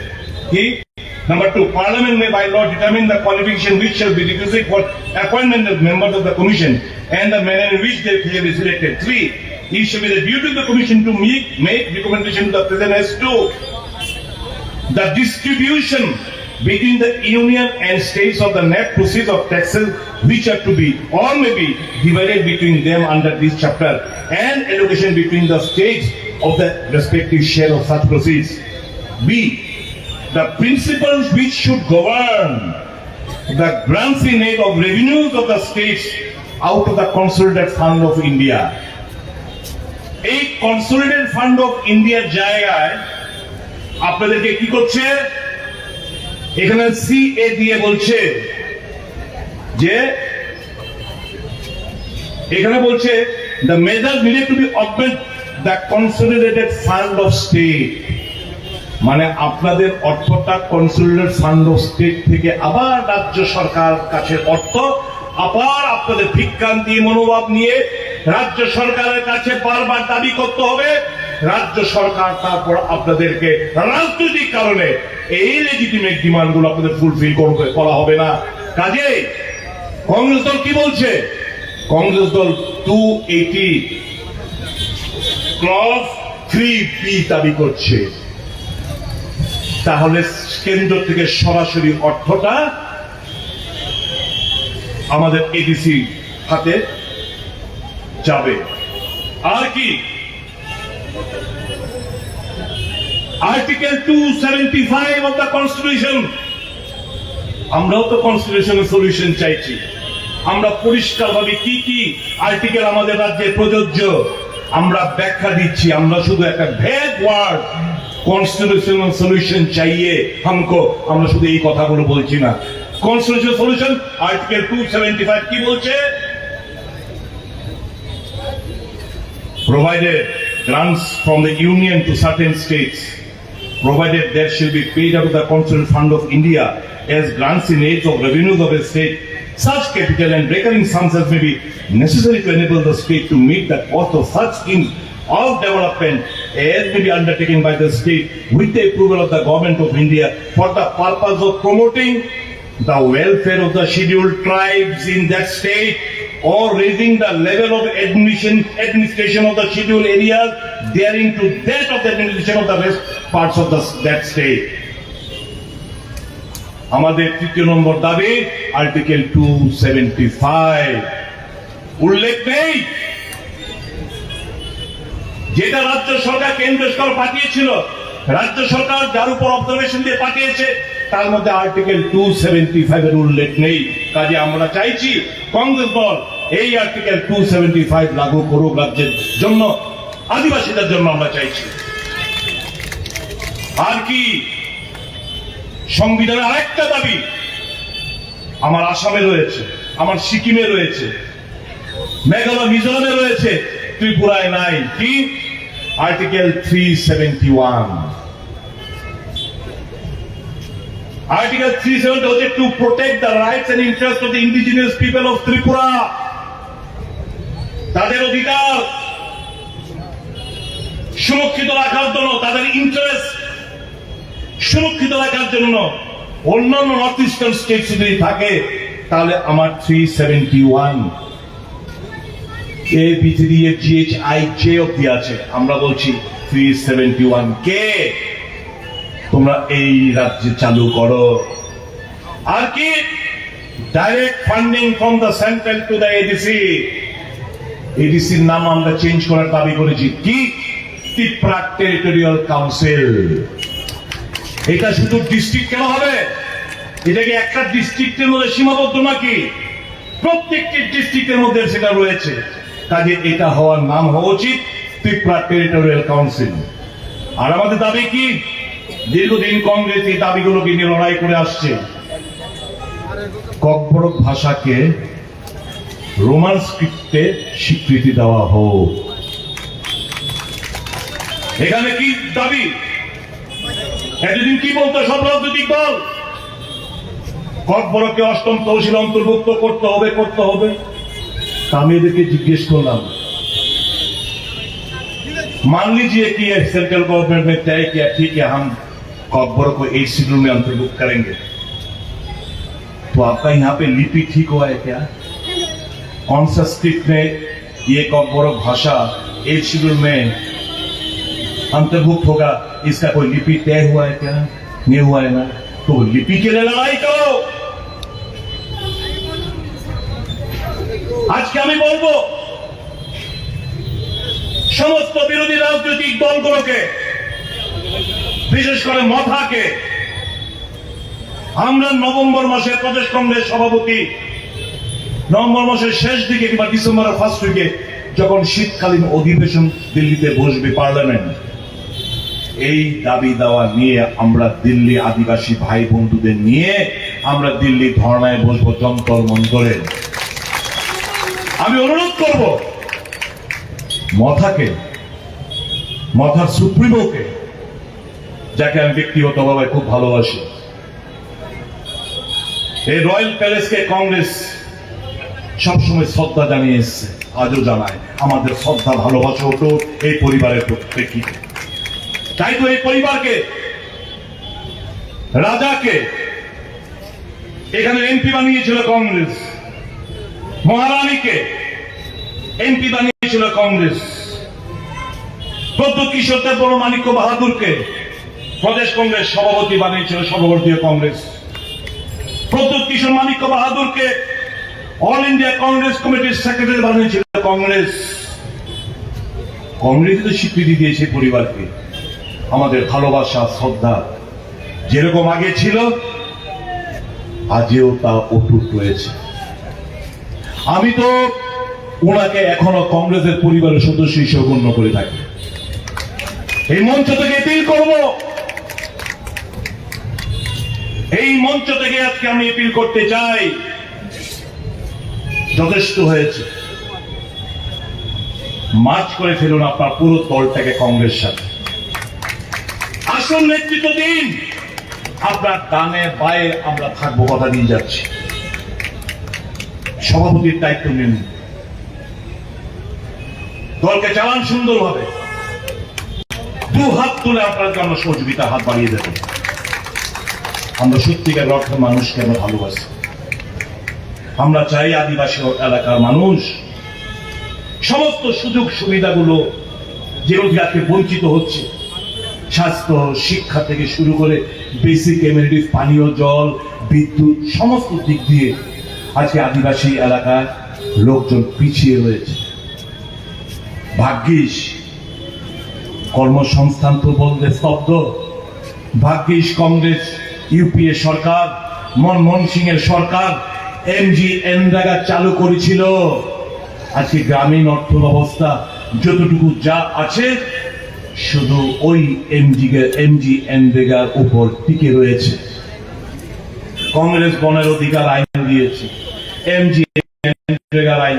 Number 2, Parliament may by law determine the qualification which shall be requisite for appointment of members of the commission and the manner in which they shall be selected. 3, it shall be the duty of the commission to make recommendation to the president as to the distribution between the union and states of the net proceeds of taxes which are to be or may be divided between them under this chapter, and allocation between the states of the respective share of such proceeds. B, the principles which should govern the grants in aid of revenues of the states out of the consolidated fund of India. এই consolidated fund of ইন্ডিয়ার জায়গায় আপনাদেরকে কি করছে, এখানে CA দিয়ে বলছে যে, এখানে বলছে the measures needed to be augment the consolidated fund of state, মানে আপনাদের অর্থটা কনসোলিডেটেড ফান্ড অফ স্টেট থেকে আবার রাজ্য সরকার কাছে অর্থ আবার আপনাদের ভিক্ষান্তি মনোভাব নিয়ে রাজ্য সরকারের কাছে বারবার দাবি করতে হবে। রাজ্য সরকার তারপর আপনাদেরকে রাজনৈতিক কারণে এই লেজিটিমেট ডিমান্ড গুলো আপনাদের ফুলফিল করা হবে না। কাজেই কংগ্রেস দল কি বলছে? কংগ্রেস দল 280 ক্লজ 3B দাবি করছে। তাহলে কেন্দ্র থেকে সরাসরি অর্থটা আমাদের এডিসি হাতে যাবে। আর কি আর্টিকেল 275 অফ দ্য কনস্টিটিউশন, আমরাও তো কনস্টিটিউশনের সলিউশন চাইছি। আমরা পরিষ্কার ভাবে কি কি আর্টিকেল আমাদের রাজ্যে প্রযোজ্য আমরা ব্যাখ্যা দিচ্ছি। আমরা শুধু একটা ভ্যাগ ওয়ার্ড কনস্টিটিউশনাল সলিউশন চাইয়ে হামকো, আমরা শুধু এই কথাগুলো বলছি না। কনস্টিটিউশনাল সলিউশন আর্টিকেল 275 কি বলছে? provided grants from the union to certain states provided there shall be paid out of the Constituent Fund of India as grants in aid of revenues of a state, such capital and recurring sums as may be necessary to enable the state to meet the cost of such schemes of development as may be undertaken by the state with the approval of the Government of India for the purpose of promoting the welfare of the scheduled tribes in that state or raising the level of administration of the scheduled areas daring to that of the administration of the rest parts of that state. আমাদের তৃতীয় নম্বর দাবি article 275 উল্লেখ নেই যেটা রাজ্য সরকার কেন্দ্র সরকার পাঠিয়েছিল, রাজ্য সরকার যার উপর অবজারভেশন দিয়ে পাঠিয়েছে তার মধ্যে আর্টিকেল 275 এর উল্লেখ নেই। কাজে আমরা চাইছি কংগ্রেস দল এই আর্টিকেল 275 লাগু করুক রাজ্যের জন্য, আদিবাসীদের জন্য আমরা চাইছি। আর কি সংবিধানের আরেকটা দাবি আমার আসামে রয়েছে, আমার সিকিমে রয়েছে, মেঘালয় মিজোরামে রয়েছে, ত্রিপুরায় নাই। কি? আর্টিকেল 371। আর্টিকেল 370 হচ্ছে to protect the rights and interest of the indigenous people of Tripura, তাদের অধিকার সুরক্ষিত রাখার জন্য, তাদের ইন্টারেস্ট সুরক্ষিত রাখার জন্য। অন্যান্য নর্থ ইস্টার্ন স্টেট যদি থাকে তাহলে আমার 371 A B C D F G H I J অব্দি আছে। আমরা বলছি 371 কে তোমরা এই রাজ্যে চালু করো। আর কি? Direct funding from the central to the ADC. এডিসির নাম আমরা চেঞ্জ করার দাবি করেছি। কি? Tripura territorial council. এটা শুধু ডিস্ট্রিক্ট কেন হবে? এটা কি একটা ডিস্ট্রিক্টের মধ্যে সীমাবদ্ধ নাকি? প্রত্যেকটি ডিস্ট্রিক্টের মধ্যে সেটা রয়েছে। কাজে এটা হওয়ার নাম হওয়া উচিত ত্রিপুরা টেরিটোরিয়াল কাউন্সিল। আর আমাদের দাবি কি? দীর্ঘদিন কংগ্রেস এই দাবিগুলোকে নিয়ে লড়াই করে আসছে। ককবরক ভাষাকে রোমান স্ক্রিপ্টে স্বীকৃতি দেওয়া হোক। এখানে কি দাবি? এতদিন কি বলতো সব রাজনৈতিক দল? ককবরককে অষ্টম তহসিল অন্তর্ভুক্ত করতে হবে। আমি এদেরকে জিজ্ঞেস করলাম, मान लीजिए कि सेंट्रल गवर्नमेंट ने तय किया ठीक है हम कॉकबोरो को 8 शेड्यूल में अंतर्भुक्त करेंगे, तो आपका यहाँ पे लिपि ठीक हुआ है क्या? कौन सा स्क्रिप्ट में ये कॉकबोरो भाषा 8 शेड्यूल में अंतर्भुक्त होगा, इसका कोई लिपि तय हुआ है क्या? नहीं हुआ है ना, तो लिपि के लिए लड़ाई करो। আজকে আমি বলবো সমস্ত বিরোধী রাজনৈতিক দলগুলোকে, বিশেষ করে মথাকে, আমরা নভেম্বর মাসে প্রদেশ কংগ্রেস সভাপতি নভেম্বর মাসের শেষ দিকে কিংবা ডিসেম্বরের ফার্স্ট উইকে যখন শীতকালীন অধিবেশন দিল্লিতে বসবে পার্লামেন্ট, এই দাবি দেওয়া নিয়ে আমরা দিল্লি আদিবাসী ভাই বন্ধুদের নিয়ে আমরা দিল্লি ধর্নায় বসবো যন্তর মন্তরে। আমি অনুরোধ করব মথাকে, মথার সুপ্রিমোকে, যাকে আমি ব্যক্তিগতভাবে খুব ভালোবাসি, এই রয়্যাল প্যালেসকে কংগ্রেস সবসময় শ্রদ্ধা জানিয়ে এসছে, আজও জানায়। আমাদের শ্রদ্ধা ভালোবাসা হতো এই পরিবারের প্রেক্ষিতে। তাই তো এই পরিবারকে, রাজাকে এখানে এমপি বানিয়েছিল কংগ্রেস, মহারানীকে এমপি বানিয়েছিল কংগ্রেস, প্রদ্যোৎ কিশোর দেববর্মা ও মানিক্য বাহাদুরকে প্রদেশ কংগ্রেস সভাপতি বানিয়েছিল সর্বভারতীয় কংগ্রেস, প্রদ্যোৎ কিশোর মানিক্য বাহাদুরকে অল ইন্ডিয়া কংগ্রেস কমিটির সেক্রেটারি বানিয়েছিল কংগ্রেস। কংগ্রেস তো স্বীকৃতি দিয়েছে পরিবারকে। আমাদের ভালোবাসা শ্রদ্ধা যেরকম আগে ছিল আজও তা অটুট রয়েছে। আমি তো ওনাকে এখনো কংগ্রেসের পরিবারের সদস্য হিসেবে গণ্য করে থাকি। এই মঞ্চ থেকে এপিল করব, এই মঞ্চ থেকে আজকে আমি এপিল করতে চাই, যথেষ্ট হয়েছে। মার্চ করে ফেলুন আপনার পুরো দলটাকে কংগ্রেস সাথে। আসল নেতৃত্ব দিন, আপনার ডানে বায়ে আমরা থাকবো, কথা দিয়ে যাচ্ছি। সভাপতির দায়িত্ব নিন, দলকে চালান সুন্দরভাবে। দু হাত তুলে আপনাকে আমরা সহযোগিতা হাত বাড়িয়ে দেব। আমরা সত্যিকার অর্থে মানুষকে আমরা ভালোবাসি। আমরা চাই আদিবাসী এলাকার মানুষ সমস্ত সুযোগ সুবিধাগুলো যেগুলো আজকে বঞ্চিত হচ্ছে, স্বাস্থ্য, শিক্ষা থেকে শুরু করে বেসিক এমিনিটিস, পানীয় জল, বিদ্যুৎ, সমস্ত দিক দিয়ে আজকে আদিবাসী এলাকায় লোকজন পিছিয়ে রয়েছে। ভাগ্যিস কর্মসংস্থান তো বলতে স্তব্ধ। ভাগ্যিস কংগ্রেস ইউপিএ সরকার, মনমোহন সিং এর সরকার MGNREGA চালু করেছিল। আজকে গ্রামীণ অর্থ ব্যবস্থা যতটুকু যা আছে শুধু ওই MGNREGAর উপর টিকে রয়েছে। কংগ্রেস বনের অধিকার আইন দিয়েছে, MGNREGAর আইন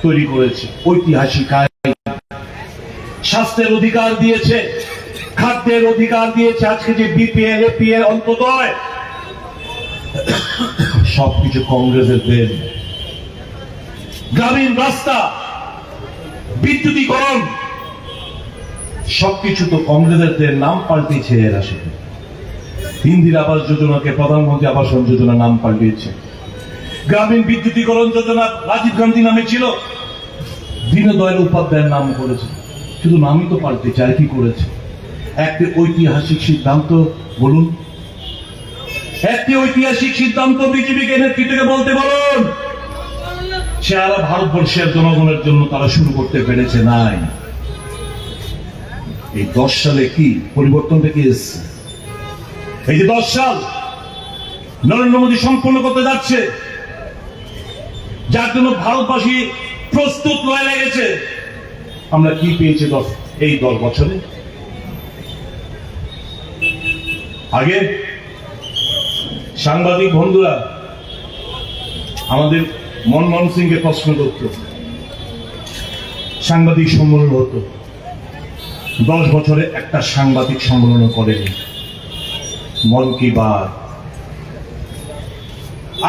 তৈরি করেছে, ঐতিহাসিক আইন। স্বাস্থ্যের অধিকার দিয়েছে, খাদ্যের অধিকার দিয়েছে। আজকে যে BPL, APL, অন্তদয়, সবকিছু কংগ্রেসের দেন। গ্রামীণ রাস্তা, বিদ্যুতীকরণ, সবকিছু তো কংগ্রেসের দেন। নাম পাল্টিয়েছে এরা শুধু। ইন্দিরা আবাস যোজনাকে প্রধানমন্ত্রী আবাস যোজনা নাম পাল্টিয়েছে। গ্রামীণ বিদ্যুতীকরণ যোজনা রাজীব গান্ধী নামে ছিল, দীনদয়াল উপাধ্যায়ের নাম করেছে। শুধু নামই তো পাল্টেছে, আর কি করেছে? একটি ঐতিহাসিক সিদ্ধান্ত বলুন, একটি ঐতিহাসিক সিদ্ধান্ত বিজেপিকে নেতৃত্বকে বলতে বলুন। সারা ভারতবর্ষের জনগণের জন্য তারা শুরু করতে পেরেছে নাই। এই 10 সালে কি পরিবর্তনটা কি এসছে? এই যে 10 সাল নরেন্দ্র মোদী সম্পূর্ণ করতে যাচ্ছে, যার জন্য ভারতবাসী প্রস্তুত হয়ে লেগেছে। আমরা কি পেয়েছি এই 10 বছরে? আগে সাংবাদিক বন্ধুরা আমাদের মনমোহন সিংকে প্রশ্ন করত, সাংবাদিক সম্মেলন হতো। 10 বছরে একটা সাংবাদিক সম্মেলন করেনি। মন কি বাত।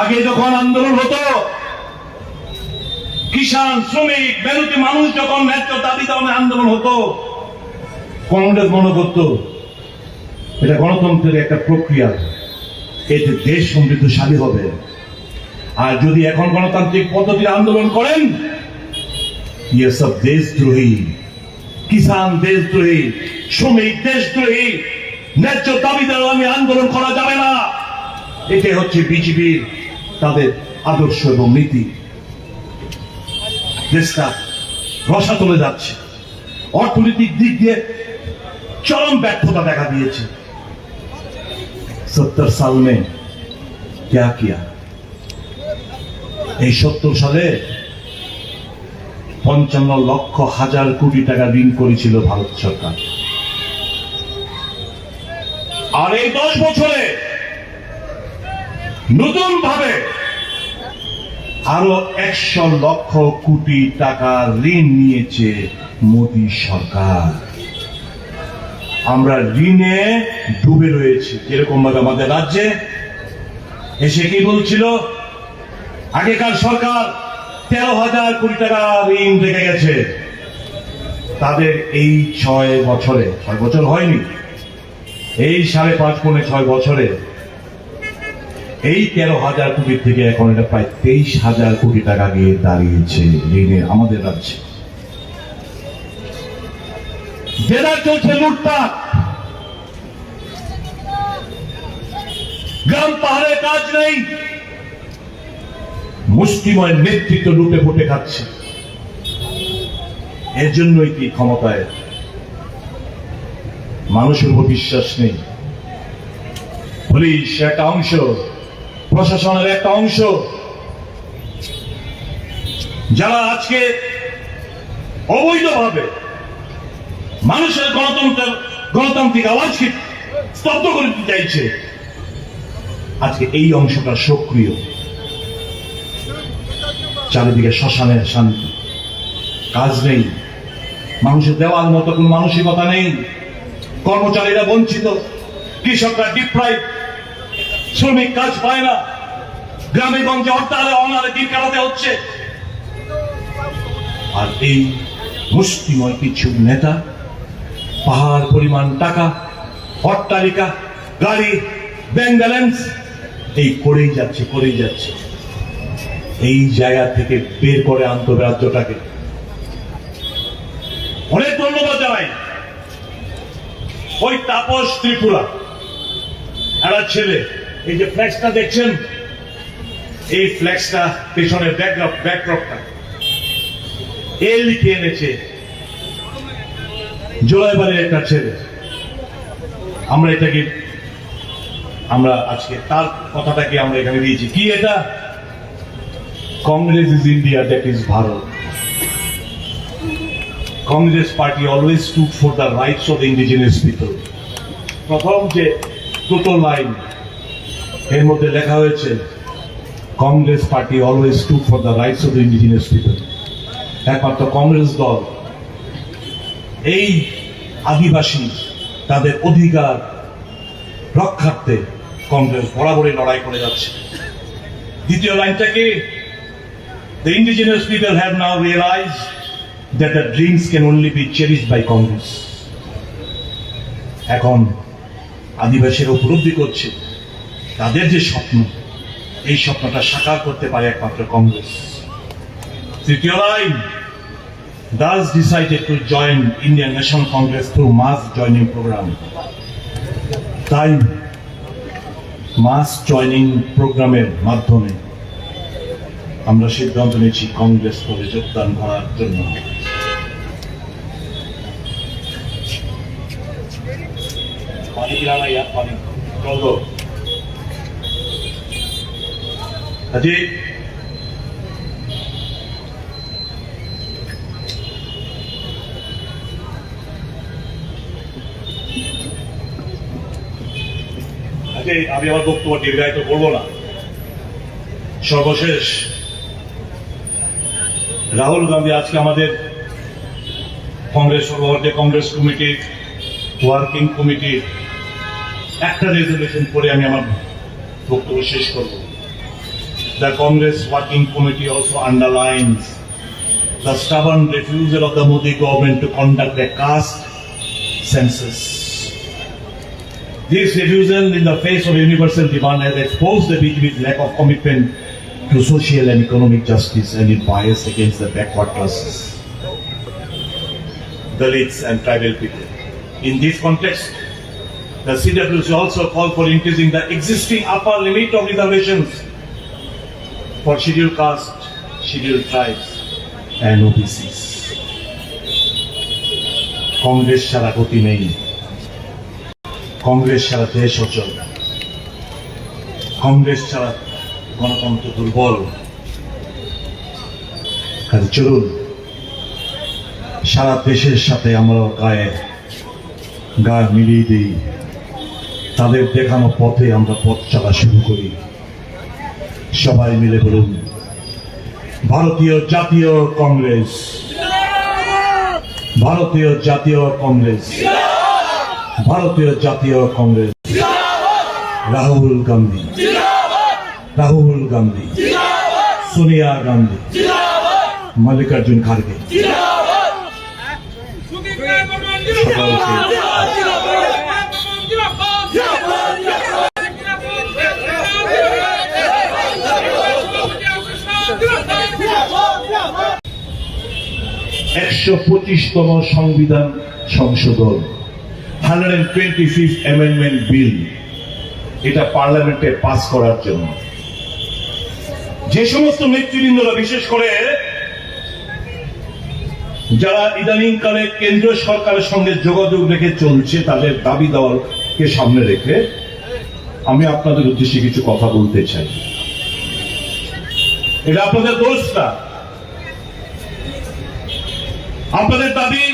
আগে যখন আন্দোলন হতো, কিষাণ, শ্রমিক, মেহনতি মানুষ যখন ন্যায্য দাবি দামে আন্দোলন হতো, কংগ্রেস মনে করত এটা গণতন্ত্রের একটা প্রক্রিয়া, এতে দেশ সমৃদ্ধশালী হবে। আর যদি এখন গণতান্ত্রিক পদ্ধতির আন্দোলন করেন, ইয়ে সব দেশদ্রোহী। কিষাণ দেশদ্রোহী, শ্রমিক দেশদ্রোহী, ন্যায্য দাবি দামে আন্দোলন করা যাবে না। এটাই হচ্ছে বিজেপির তাদের আদর্শ এবং নীতি। দেশটা রসাতলে যাচ্ছে, অর্থনৈতিক দিক দিয়ে চরম ব্যর্থতা দেখা দিয়েছে। 70 साल में क्या किया? এই 70 সালে 55 লক্ষ হাজার কোটি টাকা ঋণ করেছিল ভারত সরকার। আর এই 10 বছরে নতুন ভাবে আরো 100 লক্ষ কোটি টাকা ঋণ নিয়েছে মোদী সরকার। আমরা ঋণে ডুবে রয়েছি। যেরকম ভাবে আমাদের রাজ্যে এসে কি বলছিল, আগেকার সরকার 13,000 কোটি টাকা ঋণ রেখে গেছে। তাদের এই 6 বছরে, 6 বছর হয়নি, এই 5.5 পৌনে 6 বছরে এই 13,000 কোটি থেকে এখন এটা প্রায় 23,000 কোটি টাকা গিয়ে দাঁড়িয়েছে ঋণে আমাদের রাজ্যে। জেলা চলছে লুটপাট, গ্রাম পাহাড়ে কাজ নেই, মুষ্টিময় নেতৃত্ব লুটে ফুটে খাচ্ছে। এর জন্যই কি ক্ষমতায় মানুষের উপর বিশ্বাস নেই। পুলিশ একটা অংশ, প্রশাসনের একটা অংশ, যারা আজকে অবৈধভাবে মানুষের গণতান্ত্রিক আওয়াজকে স্তব্ধ করে দিতে চাইছে, আজকে এই অংশটা সক্রিয়। চারিদিকে শ্মশানের শান্তি, কাজ নেই, মানুষের দেওয়ার মতো কোন মানসিকতা নেই, কর্মচারীরা বঞ্চিত, কৃষকরা ডিপ্রাইভ, শ্রমিক কাজ পায় না, গ্রামে গঞ্জে হরতালে অনারে দিন কাটাতে হচ্ছে। আর এই মুষ্টিময় কিছু নেতা পাহাড় পরিমাণ টাকা, অট্টালিকা, গাড়ি, ব্যাংক ব্যালেন্স এই করেই যাচ্ছে। এই জায়গা থেকে বের করে আনতে হবে রাজ্যটাকে। অনেক ধন্যবাদ জানাই ওই তাপস ত্রিপুরা একটা ছেলে, এই যে ফ্ল্যাক্সটা দেখছেন, এই ফ্ল্যাক্সটা পেছনের ব্যাকড্রপটা এ লিখে এনেছে জোলাইবাড়ির একটা ছেলে। আমরা আজকে তার কথাটাকে আমরা এখানে দিয়েছি। কি এটা? Congress is India, that is Bharat. Congress party always stood for the rights of indigenous people. প্রথম যে দুটো লাইন এর মধ্যে লেখা হয়েছে, Congress party always stood for the rights of indigenous people. একমাত্র কংগ্রেস দল এই আদিবাসী তাদের অধিকার রক্ষার্থে কংগ্রেস বরাবরই লড়াই করে যাচ্ছে। দ্বিতীয় লাইনটা কি? The indigenous people have now realized that the dreams can only be cherished by Congress. এখন আদিবাসীরা উপলব্ধি করছে তাদের যে স্বপ্ন, এই স্বপ্নটা সাকার করতে পারে একমাত্র কংগ্রেস। তৃতীয় line, thus decided to join Indian National Congress through mass joining program. তাই মাস জয়নিং প্রোগ্রামের মাধ্যমে আমরা সিদ্ধান্ত নিয়েছি কংগ্রেস করে যোগদান করার জন্য। পানি পিলানা ইয়া পানি জল আজি আমি আমার বক্তব্য দীর্ঘায়িত করবো না। সর্বশেষ রাহুল গান্ধী আজকে আমাদের কংগ্রেস সর্বভারতীয় কংগ্রেস কমিটির ওয়ার্কিং কমিটির একটা রেজলিউশন করে আমি আমার বক্তব্য শেষ করব। The Congress working committee also underlines the stubborn refusal of the Modi government to conduct a caste census. This refusal in the face of universal demand has exposed the BJP's lack of commitment to social and economic justice and its bias against the backward classes, Dalits and tribal people. In this context, the CWC also called for increasing the existing upper limit of reservations for scheduled caste, scheduled tribes and OBCs. Congress ছাড়া গতি নেই, কংগ্রেস ছাড়া দেশ অচল, কংগ্রেস ছাড়া গণতন্ত্র দুর্বল। চলুন সারা দেশের সাথে আমরা গা মিলিয়ে দিই, তাদের দেখানো পথে আমরা পথ চলা শুরু করি। সবাই মিলে বলুন, ভারতীয় জাতীয় কংগ্রেস, ভারতীয় জাতীয় কংগ্রেস, ভারতীয় জাতীয় কংগ্রেস। রাহুল গান্ধী, রাহুল গান্ধী, সোনিয়া গান্ধী, মল্লিকার্জুন খাড়গে। একশো-25তম সংবিধান সংশোধন, 125th অ্যামেন্ডমেন্ট বিল, এটা পার্লামেন্টে পাস করার জন্য যে সমস্ত নেতৃবৃন্দরা, বিশেষ করে যারা ইদানিং কালে কেন্দ্রীয় সরকারের সঙ্গে যোগাযোগ রেখে চলছে, তাদের দাবি দেওয়াকে সামনে রেখে আমি আপনাদের উদ্দেশ্যে কিছু কথা বলতে চাই। এটা আপনাদের দোষ না, আপনাদের দাবি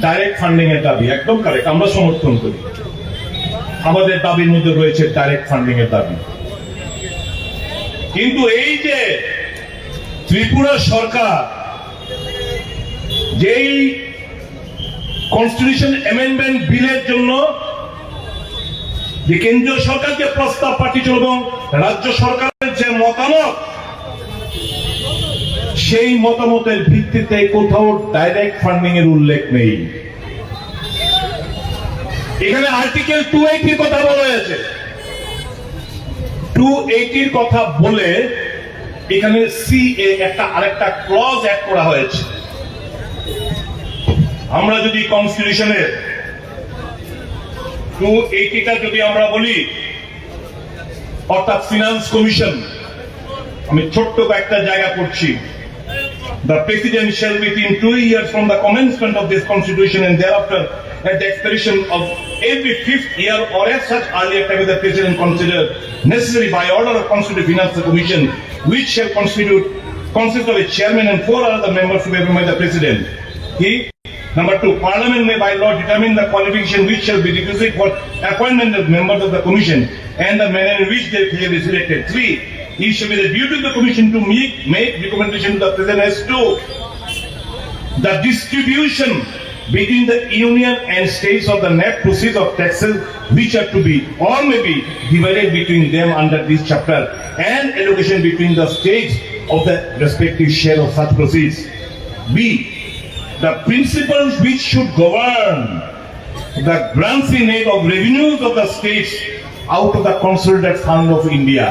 ডাইরেক্ট ফান্ডিং এর দাবি, একদম কারেক্ট, আমরা সমর্থন করি। আমাদের দাবির মধ্যে রয়েছে ডাইরেক্ট ফান্ডিং এর দাবি। কিন্তু এই যে ত্রিপুরা সরকার যেই কনস্টিটিউশন অ্যামেন্ডমেন্ট বিলের জন্য যে কেন্দ্রীয় সরকার যে প্রস্তাব পাঠিয়েছিল এবং রাজ্য সরকারের যে মতামত, সেই মতামতের ভিত্তিতে কোথাও ডাইরেক্ট ফান্ডিং এর উল্লেখ নেই। এখানে আর্টিকেল 280 কথা বলা হয়েছে। 280 কথা বলে এখানে সিএ একটা আরেকটা ক্লজ অ্যাড করা হয়েছে। আমরা যদি কনস্টিটিউশনের 280টা যদি আমরা বলি, অর্থাৎ ফিনান্স কমিশন, আমি ছোট্ট কয়েকটা জায়গা করছি। The President shall within 2 years from the commencement of this Constitution and thereafter at the expiration of every 5th year or as such earlier time the President consider necessary by order of Constitutional Finance Commission, which shall consist of a chairman and 4 other members to be appointed by the President. Number 2, Parliament may by law determine the qualification which shall be requisite for appointment of members of the Commission and the manner in which they shall be selected. 3, it shall be the duty of the Commission to make recommendation to the President as to the distribution between the Union and states of the net proceeds of taxes which are to be or may be divided between them under this chapter and allocation between the states of the respective share of such proceeds. B, the principles which should govern the grants in aid of revenues of the states out of the consolidated fund of India.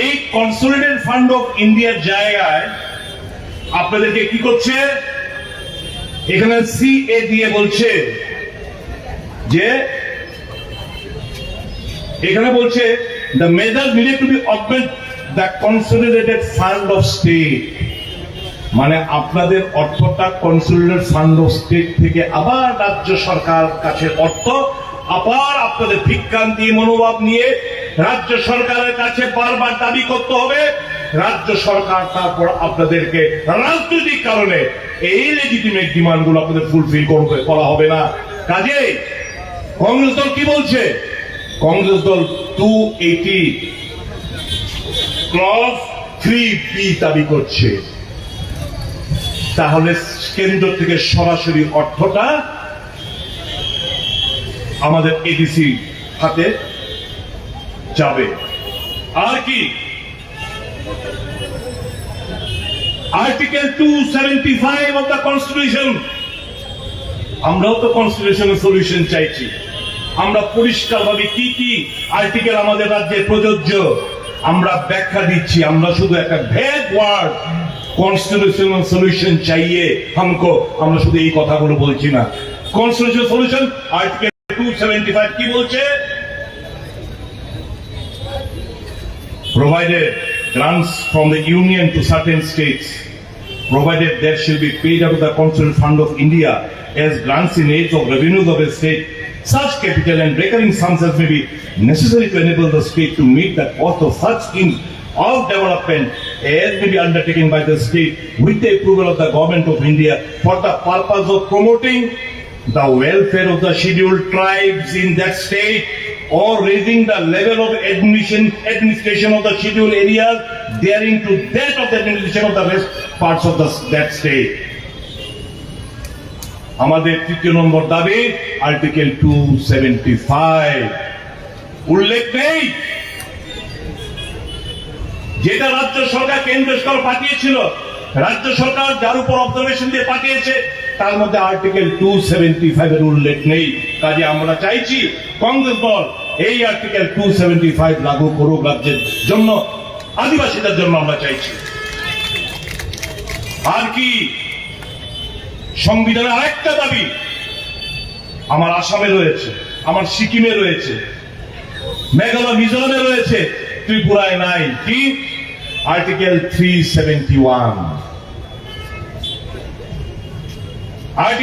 এই consolidated fund of ইন্ডিয়ার জায়গায় আপনাদেরকে কি করছে, এখানে CA দিয়ে বলছে যে এখানে বলছে the measures needed to be augment the consolidated fund of state, মানে আপনাদের অর্থটা কনসোলিডেটেড ফান্ড অফ স্টেট থেকে আবার রাজ্য সরকার কাছে অর্থ আবার আপনাদের ভিক্ষান্তি মনোভাব নিয়ে রাজ্য সরকারের কাছে বারবার দাবি করতে হবে। রাজ্য সরকার তারপর আপনাদেরকে রাজনৈতিক কারণে এই লেজিটিমেট ডিমান্ড গুলো আপনাদের ফুলফিল করা হবে না। কাজেই কংগ্রেস দল কি বলছে, কংগ্রেস দল 280 ক্লজ 3B দাবি করছে। তাহলে কেন্দ্র থেকে সরাসরি অর্থটা আমাদের এডিসি হাতে যাবে। আর কি আর্টিকেল 275 অফ দ্য কনস্টিটিউশন, আমরাও তো কনস্টিটিউশনের সলিউশন চাইছি। আমরা পরিষ্কারভাবে কি কি আর্টিকেল আমাদের রাজ্যে প্রযোজ্য আমরা ব্যাখ্যা দিচ্ছি। আমরা শুধু একটা ভ্যাগ ওয়ার্ড কনস্টিটিউশনাল সলিউশন চাইয়ে হামকো, আমরা শুধু এই কথাগুলো বলছি না। কনস্টিটিউশনাল সলিউশন আর্টিকেল 275 কি বলছে, provided grants from the union to certain states, provided there shall be paid out of the consolidated fund of India as grants in aid of revenues of a state, such capital and recurring sums as may be necessary to enable the state to meet the cost of such schemes of development as may be undertaken by the state with the approval of the government of India for the purpose of promoting the welfare of the scheduled tribes in that state or raising the level of administration of the scheduled areas daring to that of the administration of the rest parts of that state. আমাদের তৃতীয় নম্বর দাবি article 275 উল্লেখ নেই, যেটা রাজ্য সরকার কেন্দ্র সরকার পাঠিয়েছিল, রাজ্য সরকার যার উপর অবজারভেশন দিয়ে পাঠিয়েছে তার মধ্যে আর্টিকেল 275 এর উল্লেখ নেই। কাজে আমরা চাইছি কংগ্রেস দল এই আর্টিকেল 275 লাগু করুক রাজ্যের জন্য, আদিবাসীদের জন্য আমরা চাইছি। আর কি সংবিধানের আরেকটা দাবি আমার আসামে রয়েছে, আমার সিকিমে রয়েছে, মেঘালয় মিজোরামে রয়েছে, ত্রিপুরায় নাই। কি আর্টিকেল 371